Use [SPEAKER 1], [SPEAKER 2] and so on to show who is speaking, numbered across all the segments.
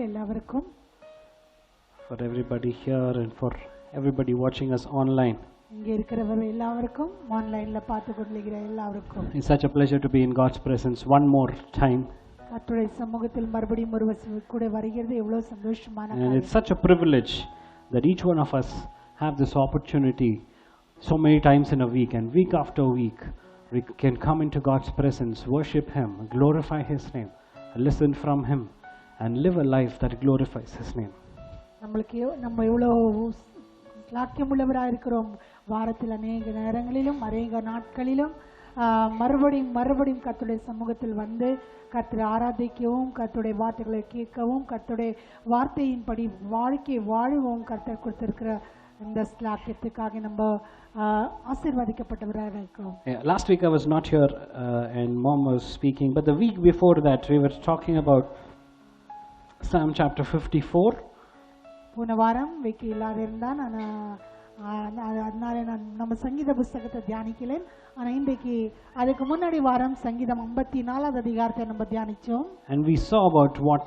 [SPEAKER 1] எல்லாவருக்கும்
[SPEAKER 2] for everybody here and for everybody watching us online.
[SPEAKER 1] இங்க இருக்கிறவர் எல்லாவருக்கும் ஆன்லைன்ல பார்த்து கொண்டிருக்கிற எல்லாவருக்கும்
[SPEAKER 2] It's such a pleasure to be in God's presence one more time.
[SPEAKER 1] கர்த்தருடைய சமூகத்தில் மறுபடியும் ஒரு கூட வருகிறது எவ்வளவு சந்தோஷமான
[SPEAKER 2] And
[SPEAKER 1] காரியம்.
[SPEAKER 2] it's such a privilege that each one of us have this opportunity so many times in a week, and week after week we can come into God's presence, worship Him, glorify His name, listen from Him, and live a life that glorifies His name.
[SPEAKER 1] நம்ம எவ்வளவு லாக்கியமுள்ளவராக இருக்கிறோம். வாரத்தில் அநேக நேரங்களிலும் அநேக நாட்களிலும் மறுபடியும் கர்த்தருடைய சமூகத்தில் வந்து கர்த்தரை ஆராதிக்கவும், கர்த்தருடைய வார்த்தைகளை கேட்கவும், கர்த்தருடைய வார்த்தையின்படி வாழ்க்கை வாழவும் கர்த்தர் கொடுத்திருக்கிற இந்த ஸ்லாக்கியத்துக்காக நம்ம ஆசீர்வதிக்கப்பட்டவராக இருக்கிறோம்.
[SPEAKER 2] Last week I was not here and Mom was speaking, but the week before that we were talking about Psalm chapter 54.
[SPEAKER 1] போன வாரம் வீக்கு இல்லாத இருந்தால் அதனால நான் நம்ம சங்கீத புஸ்தகத்தை தியானிக்கலேன். ஆனால் இன்றைக்கு அதுக்கு முன்னாடி வாரம் சங்கீதம் 54வது அதிகாரத்தை நம்ம தியானிச்சோம்.
[SPEAKER 2] And we saw about what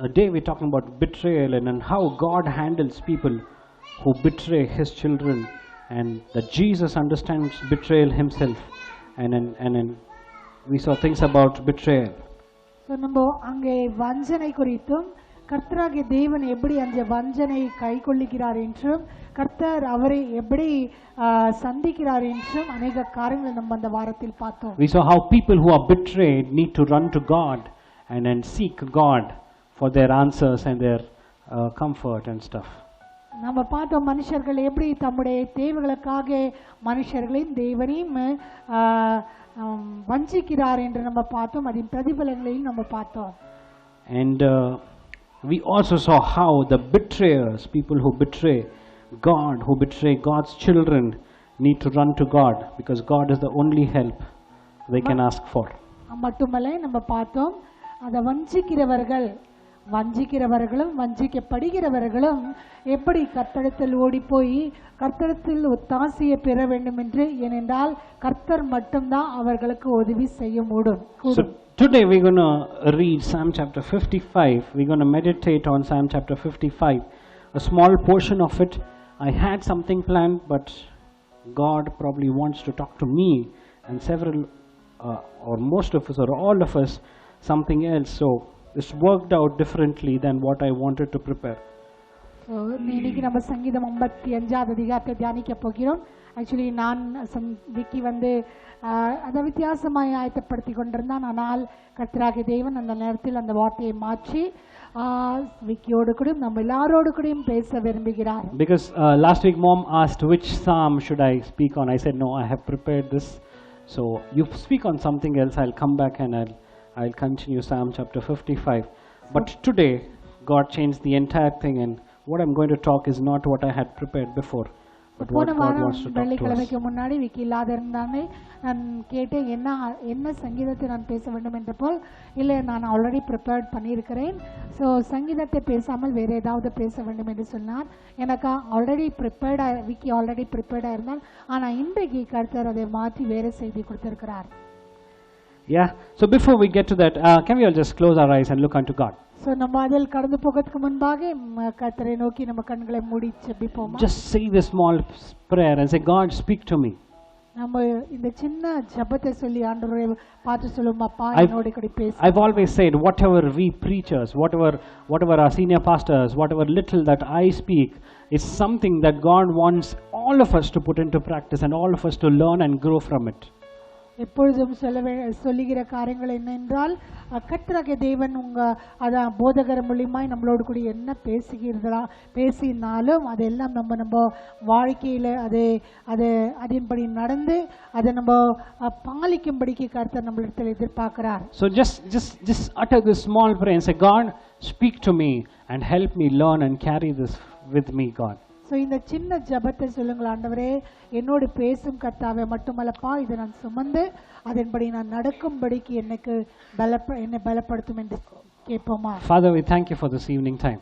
[SPEAKER 2] a day we're talking about betrayal and how God handles people who betray His children, and that Jesus understands betrayal Himself, and we saw things about betrayal.
[SPEAKER 1] So நம்ம அங்கே வஞ்சனை குறித்தும் கர்த்தராகிய தேவன் எப்படி அந்த வஞ்சனை கைக்கொள்ளுகிறார் என்றும் கர்த்தர் அவரை எப்படி சந்திக்கிறார் என்றும் அநேக காரியங்களை நம்ம அந்த வாரத்தில் பார்த்தோம்.
[SPEAKER 2] We saw how people who are betrayed need to run to God and seek God for their answers and their comfort and stuff.
[SPEAKER 1] நம்ம பார்த்தோம் மனுஷர்கள் எப்படி தம்முடைய தேவைகளுக்காக மனுஷர்களையும் தேவனையும் வஞ்சிக்கிறார் என்று நம்ம பார்த்தோம். அதன் பிரதிபலங்களையும் நம்ம பார்த்தோம்.
[SPEAKER 2] And we also saw how the betrayers, people who betray God, who betray God's children, need to run to God, because God is the only help they can ask for.
[SPEAKER 1] மட்டுமல்ல நம்ம பார்த்தோம் அதை வஞ்சிக்கிறவர்களும் வஞ்சிக்கப்படுகிறவர்களும் எப்படி கர்த்தரிடத்தில் ஓடி போய் கர்த்தரிடத்தில் ஒத்தாசையை பெற வேண்டும் என்று, ஏனென்றால் கர்த்தர் மட்டும்தான் அவர்களுக்கு உதவி செய்ய முடியும்.
[SPEAKER 2] So today we're going to read Psalm chapter 55. We're going to meditate on Psalm chapter 55, a small portion of it. I had something planned, but God probably wants to talk to me and several or most of us or all of us something else. So it's worked out differently than what I wanted to prepare.
[SPEAKER 1] So இன்னைக்கு நம்ம சங்கீதம் 55வது அதிகாரத்தை தியானிக்க போகிறோம். Actually நான் விக்கி வந்து அதை வித்தியாசமாய் ஆயத்தப்படுத்தி கொண்டிருந்தான். ஆனால் கர்த்தராகிய தேவன் அந்த நேரத்தில் அந்த வார்த்தையை மாற்றி விக்கியோடு கூட நம்ம எல்லாரோடு கூடயும் பேச விரும்புகிறார்.
[SPEAKER 2] Because last week Mom asked which psalm should I speak on. I said no, I have prepared this. So you speak on something else. I'll come back and I'll continue Psalm chapter 55. But today God changed the entire thing, and what I'm going to talk is not what I had prepared before, but what God wants to talk to us.
[SPEAKER 1] வெள்ளிக்கிழமைக்கு முன்னாடி விக்கி இல்லாத இருந்தானே நான் கேட்டேன் என்ன சங்கீதத்தை நான் பேச வேண்டும் என்ற போல், இல்லை நான் ஆல்ரெடி ப்ரிப்பேர்ட் பண்ணியிருக்கிறேன், ஸோ சங்கீதத்தை பேசாமல் வேறு ஏதாவது பேச வேண்டும் என்று சொன்னார். எனக்கு விக்கி ஆல்ரெடி ப்ரிப்பேர்டாக இருந்தால், ஆனால் இன்றைக்கு கர்த்தர் அதை மாற்றி வேறு செய்தி கொடுத்திருக்கிறார்.
[SPEAKER 2] Yeah, so before we get to that, can we all just close our eyes and look unto God?
[SPEAKER 1] So நம்ம அதில் கடந்து போகிறதுக்கு முன்பாக கர்த்தரை நோக்கி நம்ம கண்களை மூடி ஜெபிப்போமா?
[SPEAKER 2] Just say this small prayer and say, God, speak to me.
[SPEAKER 1] நம்ம இந்த சின்ன ஜெபத்தை சொல்லி ஆண்டவரை பார்த்து சொல்லுமா, அப்பா என்னோட கூட பேசு.
[SPEAKER 2] I've always said, whatever we preachers, whatever our senior pastors, whatever little that I speak, is something that God wants all of us to put into practice and all of us to learn and grow from it.
[SPEAKER 1] எப்பொழுதும் சொல்லுகிற காரியங்கள் என்னென்றால் கர்த்தராகிய தேவன் அதான் போதகர் மூலியமாய் நம்மளோடு கூட என்ன பேசினாலும் அதெல்லாம் நம்ம வாழ்க்கையில் அதன்படி நடந்து அதை நம்ம பாலிக்கும்படிக்கு கர்த்தர் நம்மளிடத்தில் எதிர்பார்க்கிறார்.
[SPEAKER 2] So just utter this small prayer and say, God, speak to me and help me learn and carry this with me, God.
[SPEAKER 1] So இந்த சின்ன ஜபத்தை சொல்லுங்கள், ஆண்டவரே என்னோடு பேசும் கர்த்தாவே, மட்டுமல்லப்பா இதை நான் சுமந்து அதன்படி நான் நடக்கும்படிக்கு என்னை பலப்படுத்தும் என்று கேட்போமா?
[SPEAKER 2] Father, we thank you for this evening time.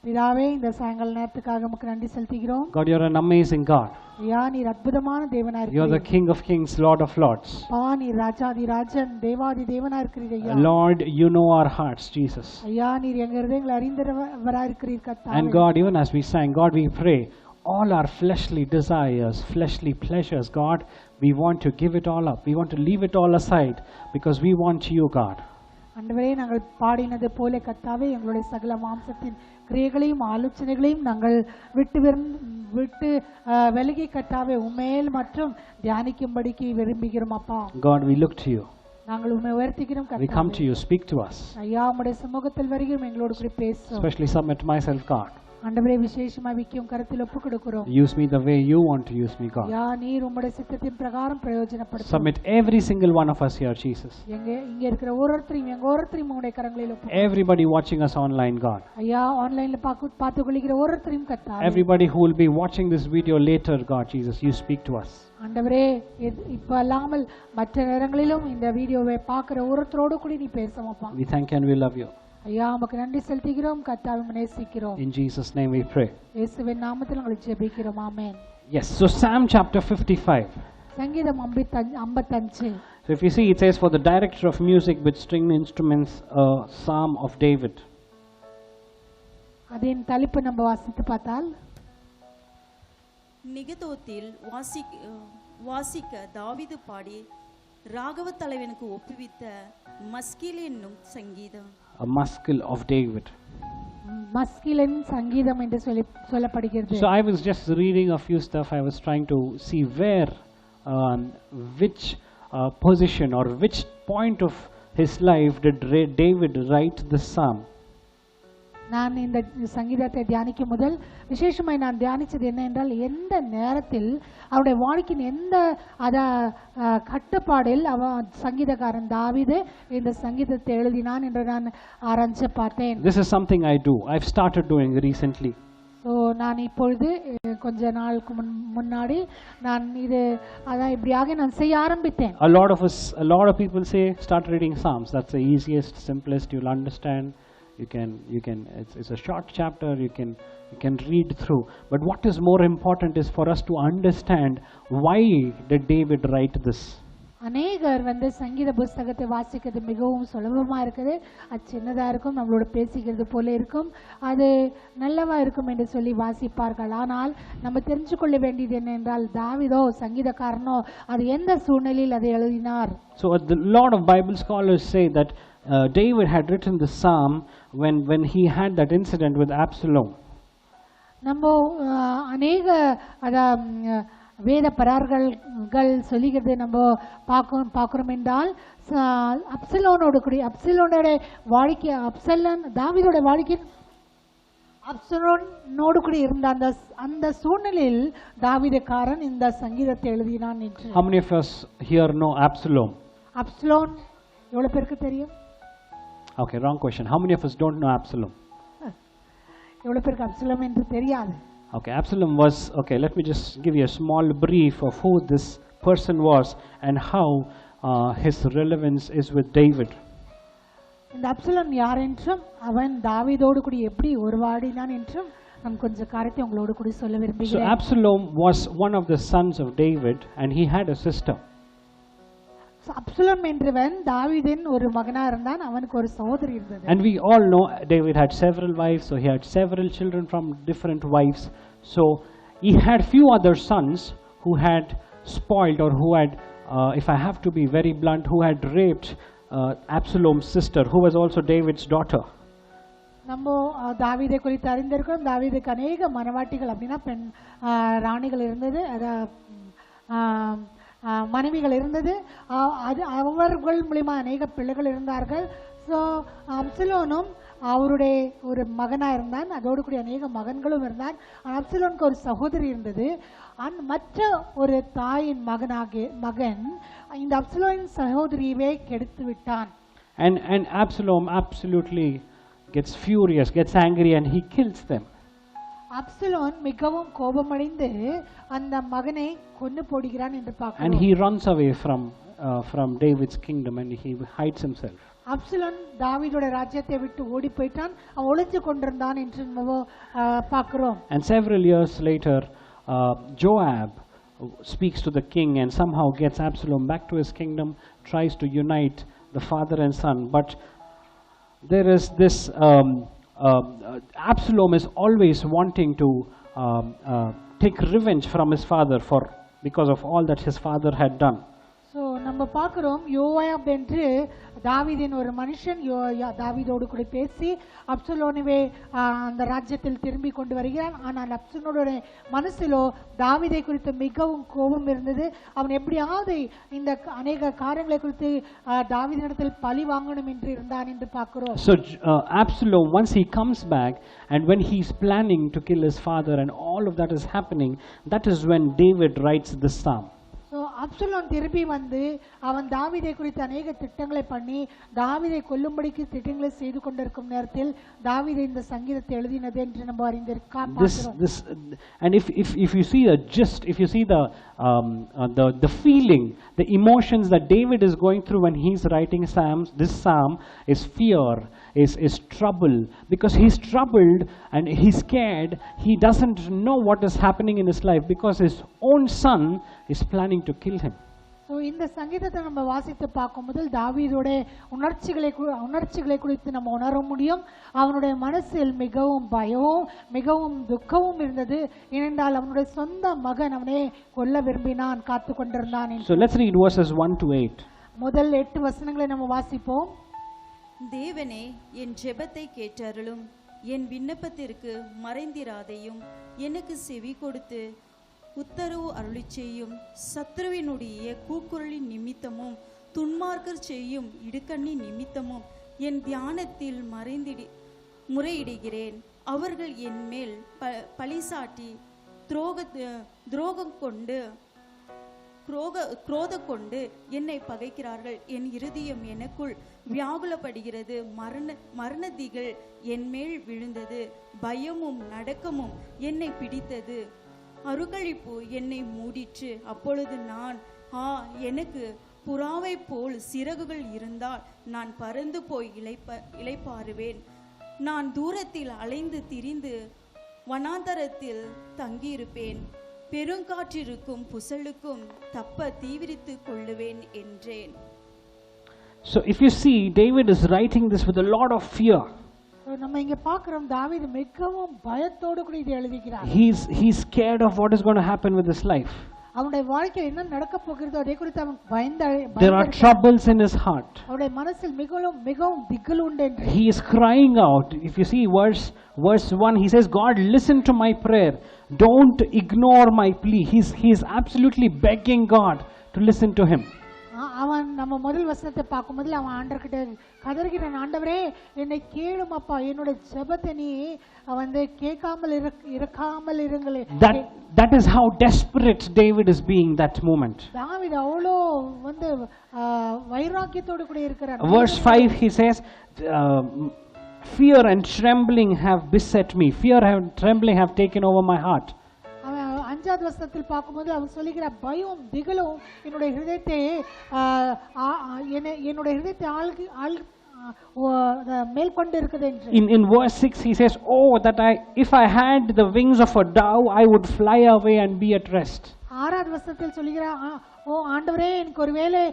[SPEAKER 1] பிதாவே இந்த சாயங்கால நேரத்துக்காக உமக்கு நன்றி செலுத்துகிறோம்.
[SPEAKER 2] God, you're an amazing God.
[SPEAKER 1] ஐயா நீர் அற்புதமான தேவனா
[SPEAKER 2] You're the
[SPEAKER 1] இருக்கிறீர்.
[SPEAKER 2] King of Kings, Lord of Lords.
[SPEAKER 1] அப்பா நீர் ராஜாதி ராஜன் தேவாதி தேவனா இருக்கிறீர் ஐயா.
[SPEAKER 2] Lord, you know our hearts, Jesus.
[SPEAKER 1] ஐயா நீர் எங்க இருதயங்களை அறிந்தவரா இருக்கிறீர் கர்த்தாவே.
[SPEAKER 2] And God, even as we sang, God, we pray, all our fleshly desires, fleshly pleasures, God, we want to give it all up. We want to leave it all aside because we want you, God.
[SPEAKER 1] ஆண்டவரே நாங்கள் பாடினது போல கர்த்தாவே எங்களுடைய சகல மாம்சத்தின் கிரியைகளையும் ஆலோசனைகளையும் நாங்கள் விட்டு விலகி கர்த்தாவே உம்மேல் மற்றும் தியானிக்கும்படிக்கு விரும்புகிறோம் அப்பா.
[SPEAKER 2] God, we look to you.
[SPEAKER 1] நாங்கள் உம்மை உயர்த்துகிறோம்
[SPEAKER 2] We come
[SPEAKER 1] கர்த்தாவே.
[SPEAKER 2] to you, speak to us.
[SPEAKER 1] ஐயா உம்முடைய சமூகத்தில் வருகிறோம் எங்களோடு கூட பேசும்.
[SPEAKER 2] Especially submit myself, God.
[SPEAKER 1] ஆண்டவரே விசேஷமா விக்கும் கருத்தில் ஒப்பு கொடுக்கிறோம்.
[SPEAKER 2] Use me the way you want to use me, God.
[SPEAKER 1] ஐயா நீர் உம்முடைய சித்தத்தின் பிரகாரம் பிரயோஜனப்படுத்தும்.
[SPEAKER 2] Submit every single one of us here, Jesus.
[SPEAKER 1] இங்க இருக்கிற ஒவ்வொருத்தரையும் உம்முடைய கரங்களில் ஒப்பு.
[SPEAKER 2] Everybody watching us online, God.
[SPEAKER 1] ஐயா ஆன்லைன்ல பார்த்து கொள்கிற ஒவ்வொருத்தரையும் கர்த்தாவே.
[SPEAKER 2] Everybody who will be watching this video later, God, Jesus, you speak to us.
[SPEAKER 1] ஆண்டவரே இப்ப அல்லாமல் மற்ற நேரங்களிலும் இந்த வீடியோவை பார்க்கிற ஒவ்வொருத்தரோடு கூட நீ பேசுமப்பா.
[SPEAKER 2] We thank you and we love you.
[SPEAKER 1] ஐயா உமக்கு நன்றி செலுத்துகிறோம் கர்த்தாவே உம்மை நேசிக்கிறோம்.
[SPEAKER 2] In Jesus' name we pray.
[SPEAKER 1] இயேசுவின் நாமத்தில் நாங்கள் ஜெபிக்கிறோம். ஆமென்.
[SPEAKER 2] Yes, so Psalm chapter 55.
[SPEAKER 1] சங்கீதம் 55.
[SPEAKER 2] So if you see, it says, for the director of music with string instruments, a psalm of David.
[SPEAKER 1] அதன் தலைப்பு நம்ம வாசித்து பார்த்தால்
[SPEAKER 3] நிகதோத்தில் வாசிக்க தாவீது பாடி ராகவ தலைவனுக்கு ஒப்புவித்த மஸ்கில் என்னும் சங்கீதம்.
[SPEAKER 2] A maskil of David.
[SPEAKER 1] மஸ்கிலின் சங்கீதம் என்று சொல்லப்படுகிறது.
[SPEAKER 2] So I was just reading a few stuff. I was trying to see where, which position or which point of his life did David write this psalm.
[SPEAKER 1] நான் இந்த சங்கீதத்தை தியானிக்கும் முதல் விசேஷமாய் நான் தியானிச்சது என்ன என்றால் எந்த நேரத்தில் அவருடைய வாழ்க்கையின் எந்த கட்டுப்பாடில் அவன் சங்கீதக்காரன் தாவீது இந்த சங்கீதத்தை எழுதினான் என்று நான் ஆராய்ச்சி பார்த்தேன்.
[SPEAKER 2] This is something I do. I've started doing recently.
[SPEAKER 1] So நான் இப்பொழுது கொஞ்ச நாளுக்கு முன்னாடி நான் இப்படியாக நான் செய்ய ஆரம்பித்தேன்.
[SPEAKER 2] A lot of people say start reading Psalms. That's the easiest, simplest. You'll understand. You can. It's a short chapter. You can read through. But what is more important is for us to understand why did David write this.
[SPEAKER 1] அநேகர் சங்கீத புஸ்தகத்தை வாசிக்கிறது மிகவும் சுலபமா இருக்குது. அது சின்னதா இருக்கும், நம்மளோட பேசிக்கிறது போல இருக்கும், அது நல்லவா இருக்கும் என்று சொல்லி வாசிப்பார்கள். ஆனால் நம்ம தெரிஞ்சு கொள்ள வேண்டியது என்ன என்றால் தாவீதோ சங்கீதக்காரனோ அது எந்த சூழ்நிலையில் அதை எழுதினார்.
[SPEAKER 2] So a lot of Bible scholars say that David had written the psalm when he had that incident with Absalom.
[SPEAKER 1] நம்ம அநேக வேத பரார்கள் சொல்லுகிறது நம்ம பார்க்கிறோம் என்றால் அப்சலோனோட வாழ்க்கை தாவீதோட வாழ்க்கை அப்சலோனோடு கூட இருந்த அந்த சூழ்நிலையில் தாவீதுக்காரன் இந்த சங்கீதத்தை எழுதினான் என்று.
[SPEAKER 2] How many of us here know Absalom?
[SPEAKER 1] அப்சலோன் எவ்வளவு பேருக்கு தெரியும்?
[SPEAKER 2] Okay, wrong question. How many of us don't know Absalom?
[SPEAKER 1] எவ்வளவு பேருக்கு அப்சலோம் என்று தெரியாது?
[SPEAKER 2] Okay, Absalom was, okay, let me just give you a small brief of who this person was and how his relevance is with David.
[SPEAKER 1] இந்த Absalom யார் என்றும் அவன் தாவீதோடு கூட எப்படி உருவாடினான் என்றும் நான் கொஞ்சம் காரியத்தை உங்களோடு கூட சொல்ல விரும்புகிறேன்.
[SPEAKER 2] So Absalom was one of the sons of David and he had a sister.
[SPEAKER 1] Absalom என்றவன் தாவீதின் ஒரு மகனா இருந்தான், அவனுக்கு ஒரு சகோதரி இருந்தது.
[SPEAKER 2] And we all know David had several wives, so he had several children from different wives. So he had few other sons who had spoiled or who had, if I have to be very blunt, who had raped Absalom's sister, who was also David's daughter.
[SPEAKER 1] நம்ம தாவீதை குறித்து அறிந்திருக்கிறோம். தாவீதுக்கு அநேக மனவாட்டிகள் அப்படின்னா பெண் ராணிகள் இருந்தது, மனைவிகள் இருந்தது. அவர்கள் மூலமா அநேக பிள்ளைகள் இருந்தார்கள். ஸோ அப்சலோனும் அவருடைய ஒரு மகனாக இருந்தான், அதோடு கூடிய அநேக மகன்களும் இருந்தான். அப்சலோனுக்கு ஒரு சகோதரி இருந்தது. மற்ற ஒரு தாயின் மகன் இந்த அப்சலோனின் சகோதரியவே கெடுத்து விட்டான்.
[SPEAKER 2] And Absalom absolutely gets furious, gets angry, and he kills them.
[SPEAKER 1] அப்சலோன் மிகவும் கோபமடைந்து அந்த மகனை கொன்னு போடுகிறான் என்று பார்க்கிறோம்.
[SPEAKER 2] And he runs away from from David's kingdom and he hides himself.
[SPEAKER 1] அப்சலோன் தாவீதோட ராஜ்யத்தை விட்டு ஓடி போயிட்டான், அவன் ஒளிஞ்சு கொண்டிருந்தான் என்று நம்ம பார்க்கிறோம்.
[SPEAKER 2] And several years later, Joab speaks to the king and somehow gets Absalom back to his kingdom, tries to unite the father and son. But there is this Absalom is always wanting to take revenge from his father because of all that his father had done.
[SPEAKER 1] So நம்ம பார்க்குறோம் யோவாப் என்று தாவீதின் ஒரு மனுஷன் தாவீதோடு கூட பேசி அப்சலோனுவே அந்த ராஜ்யத்தில் திரும்பி கொண்டு வருகிறான். ஆனால் அப்சலோனுடைய மனசிலோ தாவீதை குறித்து மிகவும் கோபம் இருந்தது. அவன் எப்படியாவது இந்த அநேக காரியங்களை குறித்து தாவீதினிடத்தில் பழி வாங்கணும் என்று இருந்தான் என்று பார்க்கிறோம்.
[SPEAKER 2] So Absalom, once he comes back and when he's planning to kill his father and all of that is happening, that is when David writes this psalm.
[SPEAKER 1] So Absalom திரும்பி வந்து அவன் தாவீதை குறித்து அநேக திட்டங்களை பண்ணி தாவீதை கொல்லும்படிக்கு திட்டங்களை செய்து கொண்டிருக்கும் நேரத்தில் தாவீதை இந்த சங்கீதத்தை எழுதினது என்று நம்ம அறிந்திருக்கோம்.
[SPEAKER 2] And if you see the gist, if you see the feeling, the emotions that David is going through when he's writing psalms, this psalm is fear, is trouble, because he's troubled and he's scared. He doesn't know what is happening in his life because his own son is planning to kill him.
[SPEAKER 1] So இந்த சங்கீதத்தை நம்ம வாசித்து பார்க்கும் முதல் தாவீதோட உணர்ச்சிகளை குறித்து நம்ம உணர முடியும். அவனுடைய மனசில் மிகவும் பயமும் மிகவும் துக்கமும் இருந்தது. ஏனென்றால் அவனுடைய சொந்த மகன் அவனை கொல்ல விரும்பினான், காத்து கொண்டிருந்தான்.
[SPEAKER 2] So let's read verses 1 to 8.
[SPEAKER 1] முதல் 8 வசனங்களை நம்ம வாசிப்போம்.
[SPEAKER 3] தேவனே, என் ஜெபத்தை கேட்டருளும், என் விண்ணப்பத்திற்கு மறைந்திராதையும், எனக்கு செவி கொடுத்து உத்தரவு அருளி செய்யும். சத்ருவினுடைய கூக்குரலின் நிமித்தமும் துன்மார்க்கர் செய்யும் இடுக்கண்ணி நிமித்தமும் என் தியானத்தில் முறையிடுகிறேன். அவர்கள் என் மேல் பழிசாட்டி குரோதம் கொண்டு என்னை பகைக்கிறார்கள். என் இருதயம் எனக்குள் வியாகுலப்படுகிறது. மரணதிகள் என் மேல் விழுந்தது. பயமும் நடுக்கமும் என்னை பிடித்தது. அருகளிப்பு என்னை மூடிற்று. அப்பொழுது நான் எனக்கு புறாவை போல் சிறகுகள் இருந்தால் நான் பறந்து போய் இளைப்பாறுவேன். நான் தூரத்தில் அலைந்து திரிந்து வனாந்தரத்தில் தங்கியிருப்பேன். பெருங்காற்றிற்கும் புசலுக்கும் தப்ப தீவிரித்து கொள்ளுவேன் என்றேன்.
[SPEAKER 2] So if you see, David is writing this with a lot of fear.
[SPEAKER 1] நம்ம இங்க பார்க்கிறோம் தாவீது மிகவும் பயத்தோடு கூட இதை எழுதுகிறார்.
[SPEAKER 2] He's scared of what is going to happen with his life.
[SPEAKER 1] அவனுடைய வாழ்க்கையில் என்ன நடக்க போகிறதோ அதை குறித்து அவன் பயந்து.
[SPEAKER 2] There are troubles in his heart.
[SPEAKER 1] அவனுடைய மனசில் மிகவும் திகில் உண்டு.
[SPEAKER 2] He is crying out. If you see verse 1, he says, God, listen to my prayer. Don't ignore my plea. He is absolutely begging God to listen to him.
[SPEAKER 1] அவன் நம்ம முதல் வசனத்தை பார்க்கும் முதல்ல அவன் ஆண்டவர்கிட்ட கதறுகிறான், ஆண்டவரே என்னை கேளும் அப்பா, என்னோட ஜெபத்தை நீ வந்து கேட்காமல் இருக்காமல் இருங்களே.
[SPEAKER 2] That is how desperate David is being that moment.
[SPEAKER 1] தாவீது அவ்வளோ வந்து வைராக்கியத்தோடு கூட இருக்கிறான்.
[SPEAKER 2] Verse 5 he says, fear and trembling have beset me. Fear and trembling have taken over my heart.
[SPEAKER 1] அஞ்சாவது வசனத்தில் பார்க்கும்போது அவன் சொல்லுகிறார், பயம் திகிலும் என்னுடைய ஹிருதயத்தை மேல்கொண்டு இருக்குது என்று.
[SPEAKER 2] In verse 6 he says, oh that if I had the wings of a dove I would fly away and be at rest.
[SPEAKER 1] ஆறாவது வசனத்தில் சொல்லுகிறார், ஓ ஆண்டவரே, எனக்கு ஒருவேளை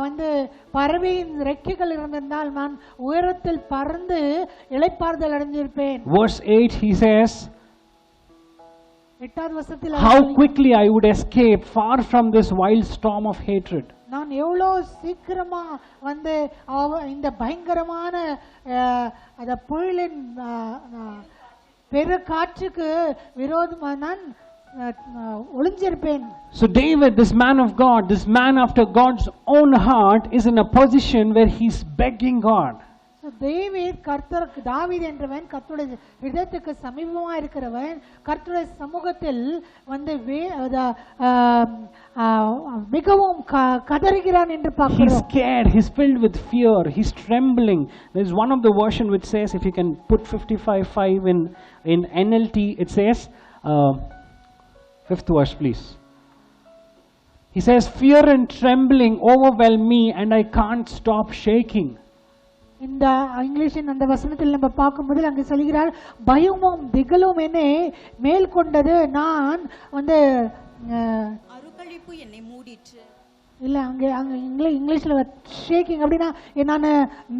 [SPEAKER 1] வந்து பறவையின் ரெக்கைகள் இருந்திருந்தால் நான் உயரத்தில் பறந்து இளைப்பாறுதல் அடைந்திருப்பேன்.
[SPEAKER 2] Verse 8 he says, how quickly I would escape far from this wild storm of hatred.
[SPEAKER 1] நான் எவ்வளவு சீக்கிரமா வந்து இந்த பயங்கரமான அந்த புயலின் பெருங்காற்றுக்கு விரோதமா நான் ஒளிஞ்சிருப்பேன்.
[SPEAKER 2] So David, this man of God, this man after God's own heart, is in a position where he's begging God.
[SPEAKER 1] தாவீது என்றவன் கர்த்தருடைய இதயத்துக்கு சமீபமா இருக்கிறவன் கர்த்தருடைய சமூகத்தில் வந்து மிகவும் கதறுகிறான் என்று பார்க்கிறோம்.
[SPEAKER 2] He's scared, he's filled with fear, he's trembling. There's one of the version which says, if you can put 55:5 in NLT, it says, 5th verse please. He says, fear and trembling overwhelm me and I can't stop shaking.
[SPEAKER 1] இந்த இங்கிலீஷின் அந்த வசனத்தில் நம்ம பார்க்கும்போது அங்கே சொல்கிறார், பயமும் திகிலும் என்னை மேல் கொண்டது, நான் வந்து
[SPEAKER 3] அருக்களிப்பு என்னை மூடிற்று.
[SPEAKER 1] இல்ல அங்க அங்க இங்கிலீஷ்ல ஷேக்கிங் அப்படினா நான்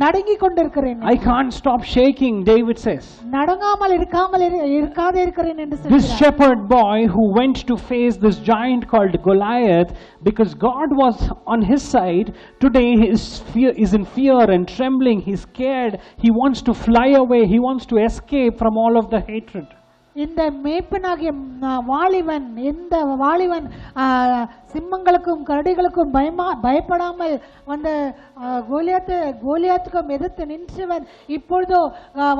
[SPEAKER 1] நடுங்கி கொண்டிருக்கிறேன்.
[SPEAKER 2] I can't stop shaking, David says.
[SPEAKER 1] நடுங்காமல் இருக்காதே இருக்கிறேன் என்று சொல்கிறார்.
[SPEAKER 2] This shepherd boy who went to face this giant called Goliath because God was on his side, today is in fear and trembling. He's scared. He wants to fly away. He wants to escape from all of the hatred.
[SPEAKER 1] இந்த மேய்ப்பனாகிய வாலிபன், இந்த வாலிபன் சிம்மங்களுக்கும் கரடிகளுக்கும் பயப்படாமல் வந்த கோலியாத்துக்கும் எதிர்த்து நின்றவன் இப்பொழுதோ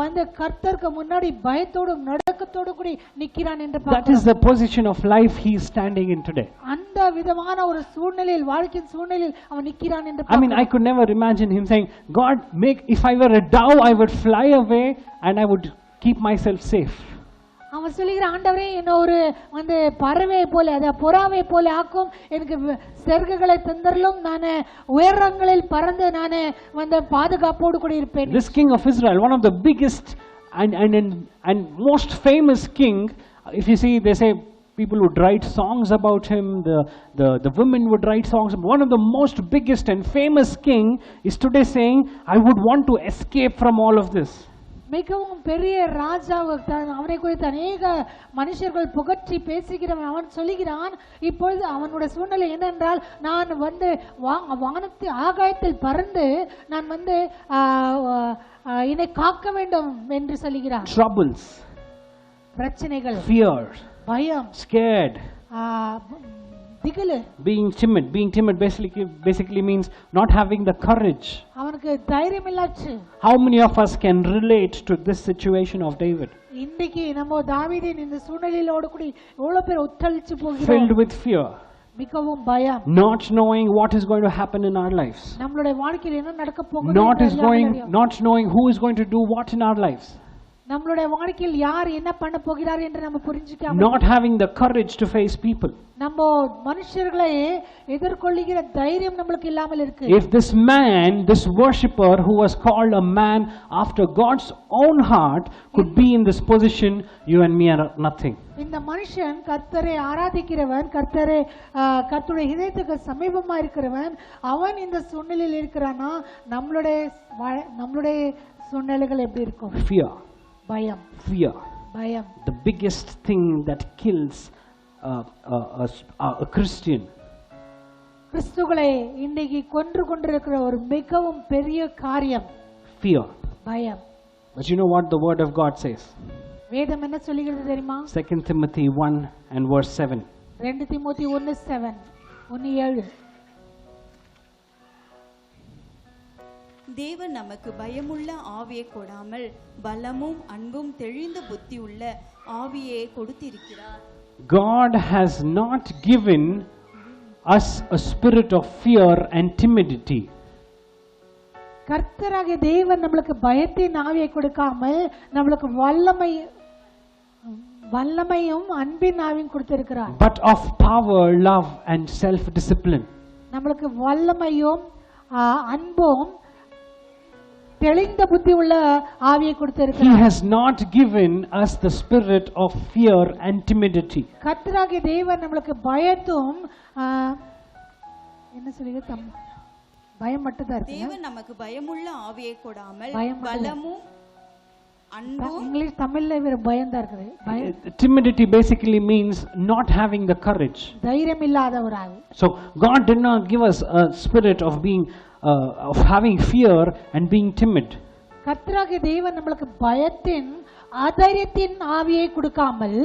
[SPEAKER 1] வந்து கர்த்தருக்கு முன்னாடி பயத்தோடும் நடுக்கத்தோடு கூட நிற்கிறான் என்று பார்க்கிறோம்.
[SPEAKER 2] That is the position of life he is standing in today.
[SPEAKER 1] அந்த விதமான ஒரு சூழ்நிலையில், வாழ்க்கையின் சூழ்நிலையில் அவன் நிற்கிறான் என்று
[SPEAKER 2] I mean, I could never imagine him saying, God, if I were a dove, I would fly away and I would keep myself safe.
[SPEAKER 1] அவன் சொல்லுகிற, ஆண்டவரே என்ன ஒரு வந்து பறவை போல, அத புறாவை போல ஆக்கும், எனக்கு செர்குகளை தந்தரலும், நான் உயரங்களில் பறந்து நான் வந்து பாதுகாப்போடு கூட இருப்பேன்.
[SPEAKER 2] This king of Israel, one of the biggest and most famous king, if you see, they say people would write songs about him, the women would write songs. One of the most biggest and famous king is today saying, I would want to escape from all of this.
[SPEAKER 1] மிகவும் பெரிய ராஜா, அவனை குறித்து அநேக மனுஷர்கள் புகழ்ச்சி பேசுகிறவன் அவன் சொல்லுகிறான், இப்பொழுது அவனுடைய சூழ்நிலை என்னென்றால், நான் வந்து வானத்து ஆகாயத்தில் பறந்து நான் வந்து என்னை காக்க வேண்டும் என்று சொல்லுகிறான்.
[SPEAKER 2] Troubles,
[SPEAKER 1] பிரச்சனைகள்,
[SPEAKER 2] fear,
[SPEAKER 1] பயம்,
[SPEAKER 2] scared,
[SPEAKER 1] திகிலு.
[SPEAKER 2] Being timid basically means not having the courage.
[SPEAKER 1] அவனுக்கு தைரியம் இல்லாச்சு.
[SPEAKER 2] How many of us can relate to this situation of David?
[SPEAKER 1] இன்னைக்கு நம்ம தாவீதின் இந்த சூழ்நிலையோடு கூட எவ்வளவு பேர் ஒத்தளிச்சு போகிறோம்.
[SPEAKER 2] Filled with fear.
[SPEAKER 1] மிகவும் பயம்.
[SPEAKER 2] Not knowing what is going to happen in our lives.
[SPEAKER 1] நம்மளுடைய வாழ்க்கையில் என்ன நடக்க போகுது.
[SPEAKER 2] Not knowing who is going to do what in our lives.
[SPEAKER 1] நம்மளுடைய வாழ்க்கையில் யார் என்ன பண்ண போகிறார் என்று நம்ம புரிஞ்சிக்காம,
[SPEAKER 2] not having the courage to face people.
[SPEAKER 1] நம்ம மனுஷர்களை எதிர்கொள்ளுகிற தைரியம் நமக்கு இல்லாமல் இருக்கு.
[SPEAKER 2] If this man, this worshipper who was called a man after God's own heart could be in this position, you and me are nothing.
[SPEAKER 1] இந்த மனுஷன் கர்த்தரை ஆராதிக்கிறவன், கர்த்தருடைய இதயத்துக்கு சமீபமா இருக்கிறவன், அவன் இந்த சூழ்நிலையில் இருக்கிறானா, நம்மளுடைய சூழ்நிலைகள் எப்படி இருக்கும்?
[SPEAKER 2] Fear.
[SPEAKER 1] பயம்.
[SPEAKER 2] Fear.
[SPEAKER 1] பயம்.
[SPEAKER 2] The biggest thing that kills a Christian.
[SPEAKER 1] கிறிஸ்துவை இன்னைக்கு கொன்றிருக்கிற ஒரு மிகவும் பெரிய காரியம்
[SPEAKER 2] Fear.
[SPEAKER 1] பயம்.
[SPEAKER 2] But you know what the word of God says?
[SPEAKER 1] வேதம் என்ன சொல்லுகிறது தெரியுமா?
[SPEAKER 2] 2 Timothy 1 and verse 7.
[SPEAKER 1] 2 தீமோத்தேயு 1:7 1:7.
[SPEAKER 3] தேவன் நமக்கு பயமுள்ள ஆவியை கொடாமல் பலமும் அன்பும் தெளிந்த புத்தி உள்ள ஆவியை கொடுத்திருக்கிறார்.
[SPEAKER 2] God has not given us a spirit of fear and timidity.
[SPEAKER 1] கர்த்தராகிய தேவன் நமக்கு பயத்தின் ஆவியை கொடுக்காமல் நமக்கு வல்லமையும் அன்பின் ஆவியும் கொடுத்திருக்கிறார்.
[SPEAKER 2] But of power, love and self discipline.
[SPEAKER 1] நமக்கு வல்லமையும் அன்பும் தெளிந்த புத்தி உள்ள ஆவியை கொடுத்திருக்கிறார்.
[SPEAKER 2] He has not given us the spirit of fear and timidity.
[SPEAKER 1] கர்த்தராகிய தேவன் நமக்கு பயத்தும் என்ன சொல்லுங்க, பயம் மட்டும் தான் இருக்கு.
[SPEAKER 3] தேவன் நமக்கு பயமுள்ள ஆவியை கொடாமல் பலமும் அன்பும்.
[SPEAKER 1] இங்கிலீஷ் தமிழ்ல வேற பயம் தான் இருக்குது.
[SPEAKER 2] Timidity basically means not having the courage.
[SPEAKER 1] தைரியம் இல்லாத ஒரு ஆவி.
[SPEAKER 2] So God did not give us a spirit of being of having fear and being timid.
[SPEAKER 1] கர்த்தராகிய தேவன் நமக்கு பயத்தின் அதைரியத்தின் ஆவியை கொடுக்காமல்,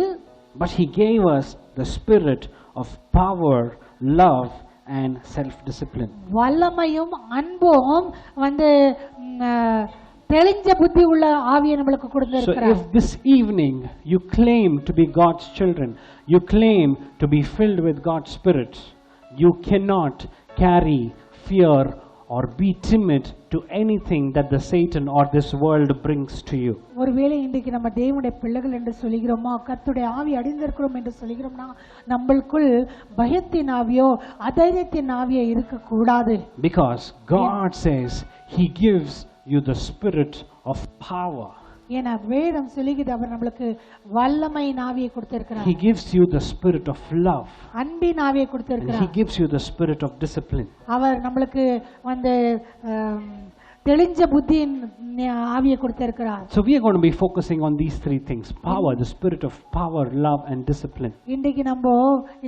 [SPEAKER 2] but he gave us the spirit of power, love and self discipline.
[SPEAKER 1] வல்லமையும் அன்பும் வந்து தெளிஞ்ச புத்தி உள்ள ஆவியை நமக்கு கொடுத்திருக்கிறார்.
[SPEAKER 2] So if this evening you claim to be God's children, you claim to be filled with God's spirit, you cannot carry fear or be timid to anything that the Satan or this world brings to you.
[SPEAKER 1] ஒருவேளை இன்றைக்கு நம்ம தேவனுடைய பிள்ளைகள் என்று சொல்கிறோமா, கர்த்தருடைய ஆவி அடைந்திருக்கிறோம் என்று சொல்கிறோம்னா, நம்மளுக்குள் பயத்தின் ஆவியோ அதைரியத்தின் ஆவியோ இருக்கக்கூடாது.
[SPEAKER 2] Because God says He gives you the spirit of power.
[SPEAKER 1] ஏன்னா வேதம் சொல்லுகிறது அவர் நம்மளுக்கு வல்லமையின் ஆவியை கொடுத்திருக்கிறார்.
[SPEAKER 2] He gives you the spirit of love.
[SPEAKER 1] அன்பின் ஆவியை
[SPEAKER 2] And
[SPEAKER 1] கொடுத்திருக்கிறார்.
[SPEAKER 2] He gives you the spirit of discipline.
[SPEAKER 1] அவர் நம்மளுக்கு வந்து தெளிஞ்ச புத்தியின் ஆவியை கொடுத்திருக்கிறார்.
[SPEAKER 2] So we are going to be focusing on these three things: power, the spirit of power, love and discipline.
[SPEAKER 1] இன்றைக்கு நம்ம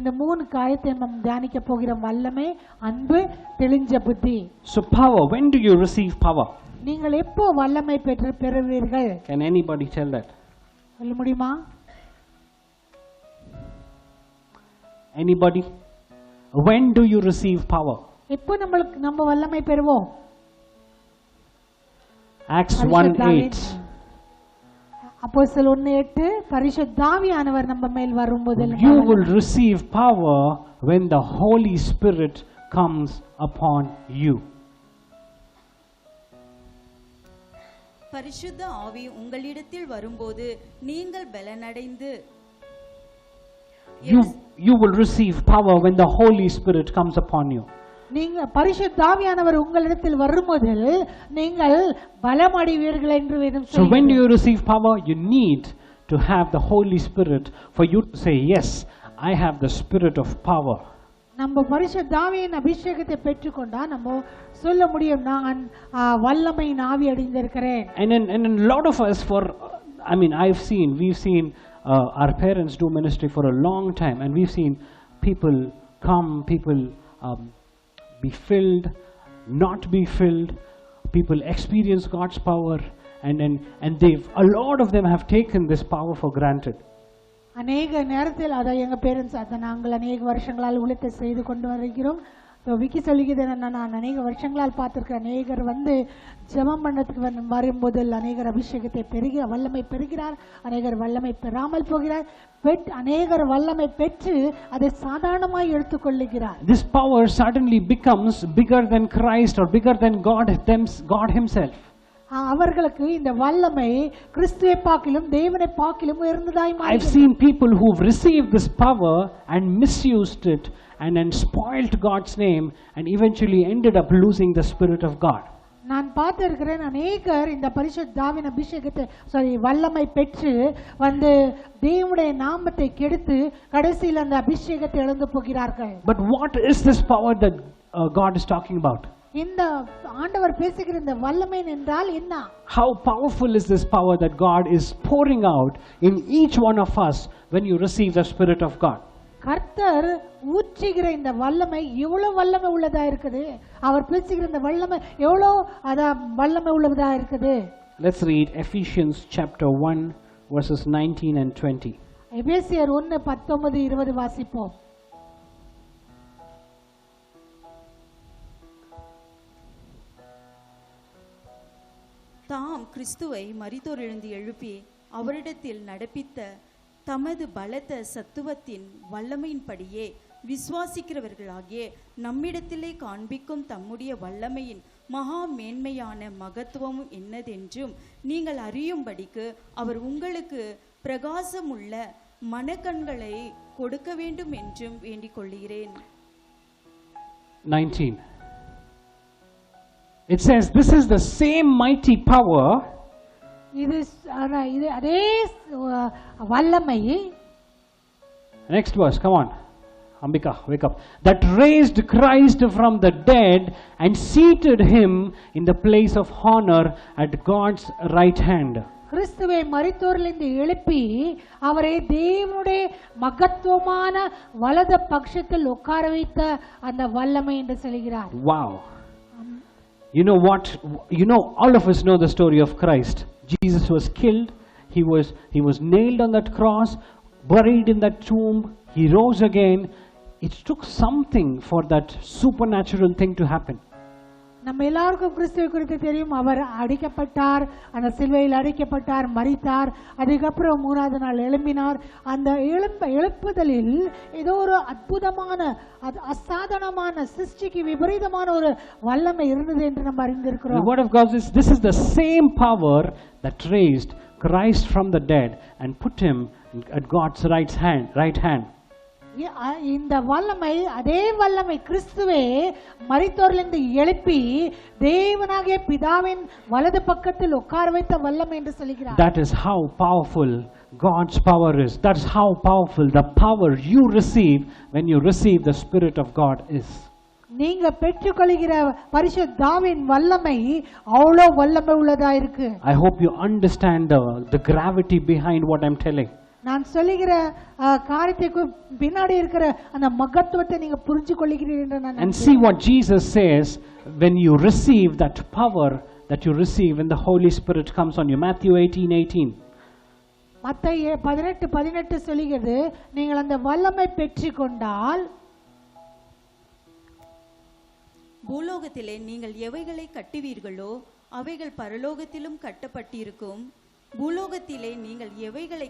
[SPEAKER 1] இந்த மூணு காரியத்தை நம்ம தியானிக்க போகிறோம்: வல்லமை, அன்பு, தெளிஞ்ச புத்தி.
[SPEAKER 2] So power, when do you receive power?
[SPEAKER 1] நீங்கள் எப்போ வல்லமை பெறுவீர்கள்?
[SPEAKER 2] Can anybody tell that?
[SPEAKER 1] சொல்ல முடியுமா?
[SPEAKER 2] Anybody? When do you receive power?
[SPEAKER 1] எப்போ நம்ம வல்லமை பெறுவோம்?
[SPEAKER 2] Acts 1:8.
[SPEAKER 1] அப்போஸ்தலர் 1:8 பரிசுத்த ஆவியானவர் நம்ம மேல் வரும்போது
[SPEAKER 2] You will receive power when the Holy Spirit comes upon you.
[SPEAKER 3] பரிசுத்த ஆவி உங்களிடத்தில் வரும்போது நீங்கள் பலனடைந்து
[SPEAKER 2] You will receive power when the Holy Spirit comes upon you.
[SPEAKER 1] நீங்க பரிசுத்த ஆவியானவர் உங்களிடத்தில் வரும்போது நீங்கள் பலமடைவீர்கள் என்று வேதம்
[SPEAKER 2] So
[SPEAKER 1] சொல்கிறது.
[SPEAKER 2] when do you receive power? You need to have the Holy Spirit for you to say, yes, I have the spirit of power.
[SPEAKER 1] நம்ம பரிசுத்த ஆவியின் அபிஷேகத்தை பெற்றுக்கொண்டா நம்ம சொல்ல முடியும், நான் வல்லமையின் ஆவி அடைந்திருக்கிறேன்.
[SPEAKER 2] And a lot of us, we've seen our parents do ministry for a long time, and we've seen people come, people be filled, not be filled, people experience God's power, and a lot of them have taken this power for granted.
[SPEAKER 1] அநேக நேரத்தில் அதை எங்கள் parents அதை நாங்கள் அநேக வருஷங்களால் ஊழியத்தை செய்து கொண்டு வருகிறோம். விக்கி சொல்லிக்கிறது என்னன்னா, நான் அநேக வருஷங்களால் பார்த்துருக்கிறேன். அநேகர் வந்து ஜெபம் பண்ணத்துக்கு வரும்போது அநேகர் அபிஷேகத்தை வல்லமை பெறுகிறார், அநேகர் வல்லமை பெறாமல் போகிறார். அநேகர் வல்லமை பெற்று அதை சாதாரணமாய் எடுத்துக்கொள்ளுகிறார்.
[SPEAKER 2] This power suddenly becomes bigger than Christ or bigger than God Himself.
[SPEAKER 1] அவர்களுக்கு இந்த வல்லமை கிறிஸ்துவை பார்க்கிலும் தேவனை பார்க்கிலும் உயர்ந்ததாய் மாறியது.
[SPEAKER 2] I've seen people who've received this power and misused it and spoiled God's name and eventually ended up losing the Spirit of God.
[SPEAKER 1] நான் பார்த்திருக்கிறேன், அநேகர் இந்த பரிசுத்த ஆவியின் அபிஷேகத்தை வல்லமை பெற்று வந்து தேவனுடைய நாமத்தை கெடுத்து கடைசியில் அந்த அபிஷேகத்தை இழந்து போகிறார்கள்.
[SPEAKER 2] But what is this power that God is talking about?
[SPEAKER 1] இந்த ஆண்டவர் பேசுகிற இந்த வல்லமை என்றால் என்ன?
[SPEAKER 2] How powerful is this power that God is pouring out in each one of us when you receive the Spirit of God?
[SPEAKER 1] கர்த்தர் ஊற்றுகிற இந்த வல்லமை எவ்வளவு வல்லமை உள்ளதா இருக்குது. அவர் பேசுகிற இந்த வல்லமை எவ்வளவு வல்லமை உள்ளதா இருக்குது.
[SPEAKER 2] Let's read Ephesians chapter 1 verses 19 and 20.
[SPEAKER 1] எபேசியர் 1:19-20 வாசிப்போம்.
[SPEAKER 3] தாம் கிறிஸ்துவை மரித்தோரெழுந்து எழுப்பி அவரிடத்தில் நடப்பித்த தமது பலத்த சத்துவத்தின் வல்லமையின்படியே விசுவாசிக்கிறவர்களாகிய நம்மிடத்திலே காண்பிக்கும் தம்முடைய வல்லமையின் மகா மேன்மையான மகத்துவமும் என்னதென்றும் நீங்கள் அறியும்படிக்கு அவர் உங்களுக்கு பிரகாசமுள்ள மனக்கண்களை கொடுக்க வேண்டும் என்றும் வேண்டிக் கொள்கிறேன்.
[SPEAKER 2] 19. It says, this is the same mighty power.
[SPEAKER 1] இது அதே வல்லமை.
[SPEAKER 2] Next verse, come on. Ambika, wake up. That raised Christ from the dead and seated him in the place of honor at God's right hand.
[SPEAKER 1] கிறிஸ்துவை மரித்தோரிலிருந்து எழுப்பி அவரை தேவனுடைய மகத்துவமான வலது பட்சத்தில் உட்கார வைத்த அந்த வல்லமை என்று சொல்கிறார்.
[SPEAKER 2] Wow. You know what? All of us know the story of Christ. Jesus was killed. He was nailed on that cross, buried in that tomb. He rose again. It took something for that supernatural thing to happen.
[SPEAKER 1] நம்ம எல்லாருக்கும் கிறிஸ்துவை குறித்து தெரியும். அவர் அடிக்கப்பட்டார், அந்த சிலுவையில் அடிக்கப்பட்டார், மரித்தார், அதுக்கப்புறம் 3ஆவது நாள் எழும்பினார். அந்த எழுப்புதலில் ஏதோ ஒரு அற்புதமான அசாதாரணமான சிருஷ்டிக்கு விபரீதமான ஒரு வல்லமை இருந்தது என்று நம்ம அறிந்திருக்கிறோம்.
[SPEAKER 2] The word of God says this is the same power that raised Christ from the dead and put him at God's right hand.
[SPEAKER 1] இந்த வல்லமை, அதே வல்லமை கிறிஸ்துவே மரித்தோரிலிருந்து எழுப்பி தேவனாகிய பிதாவின் வலது பக்கத்தில் உட்கார வைத்த வல்லமை என்று சொல்கிறார்.
[SPEAKER 2] That is how powerful God's power is. That's how powerful the power you receive when you receive the Spirit of God is.
[SPEAKER 1] நீங்க பெற்றுக்கொள்கிற பரிசுத்தாவின் வல்லமை அவ்வளோ வல்லமை உள்ளதா இருக்கு.
[SPEAKER 2] I hope you understand the gravity behind what I'm telling.
[SPEAKER 1] நான் சொல்லுகிற காரியத்துக்கு பின்னாடி இருக்கிற அந்த மகத்துவத்தை நீங்க புரிஞ்சு கொள்கிறீர்கள் என்று நான்
[SPEAKER 2] And see what Jesus says when you receive that power that you receive when the Holy Spirit comes on you. Matthew 18:18.
[SPEAKER 1] மத்தேயு 18:18 சொல்லுகிறது, நீங்கள் அந்த வல்லமை பெற்றுக்கொண்டால்
[SPEAKER 3] பூலோகத்திலே நீங்கள் எவைகளை கட்டுவீர்களோ அவைகள் பரலோகத்திலும் கட்டப்பட்டிருக்கும். பூலோகத்திலே நீங்கள் எவைகளை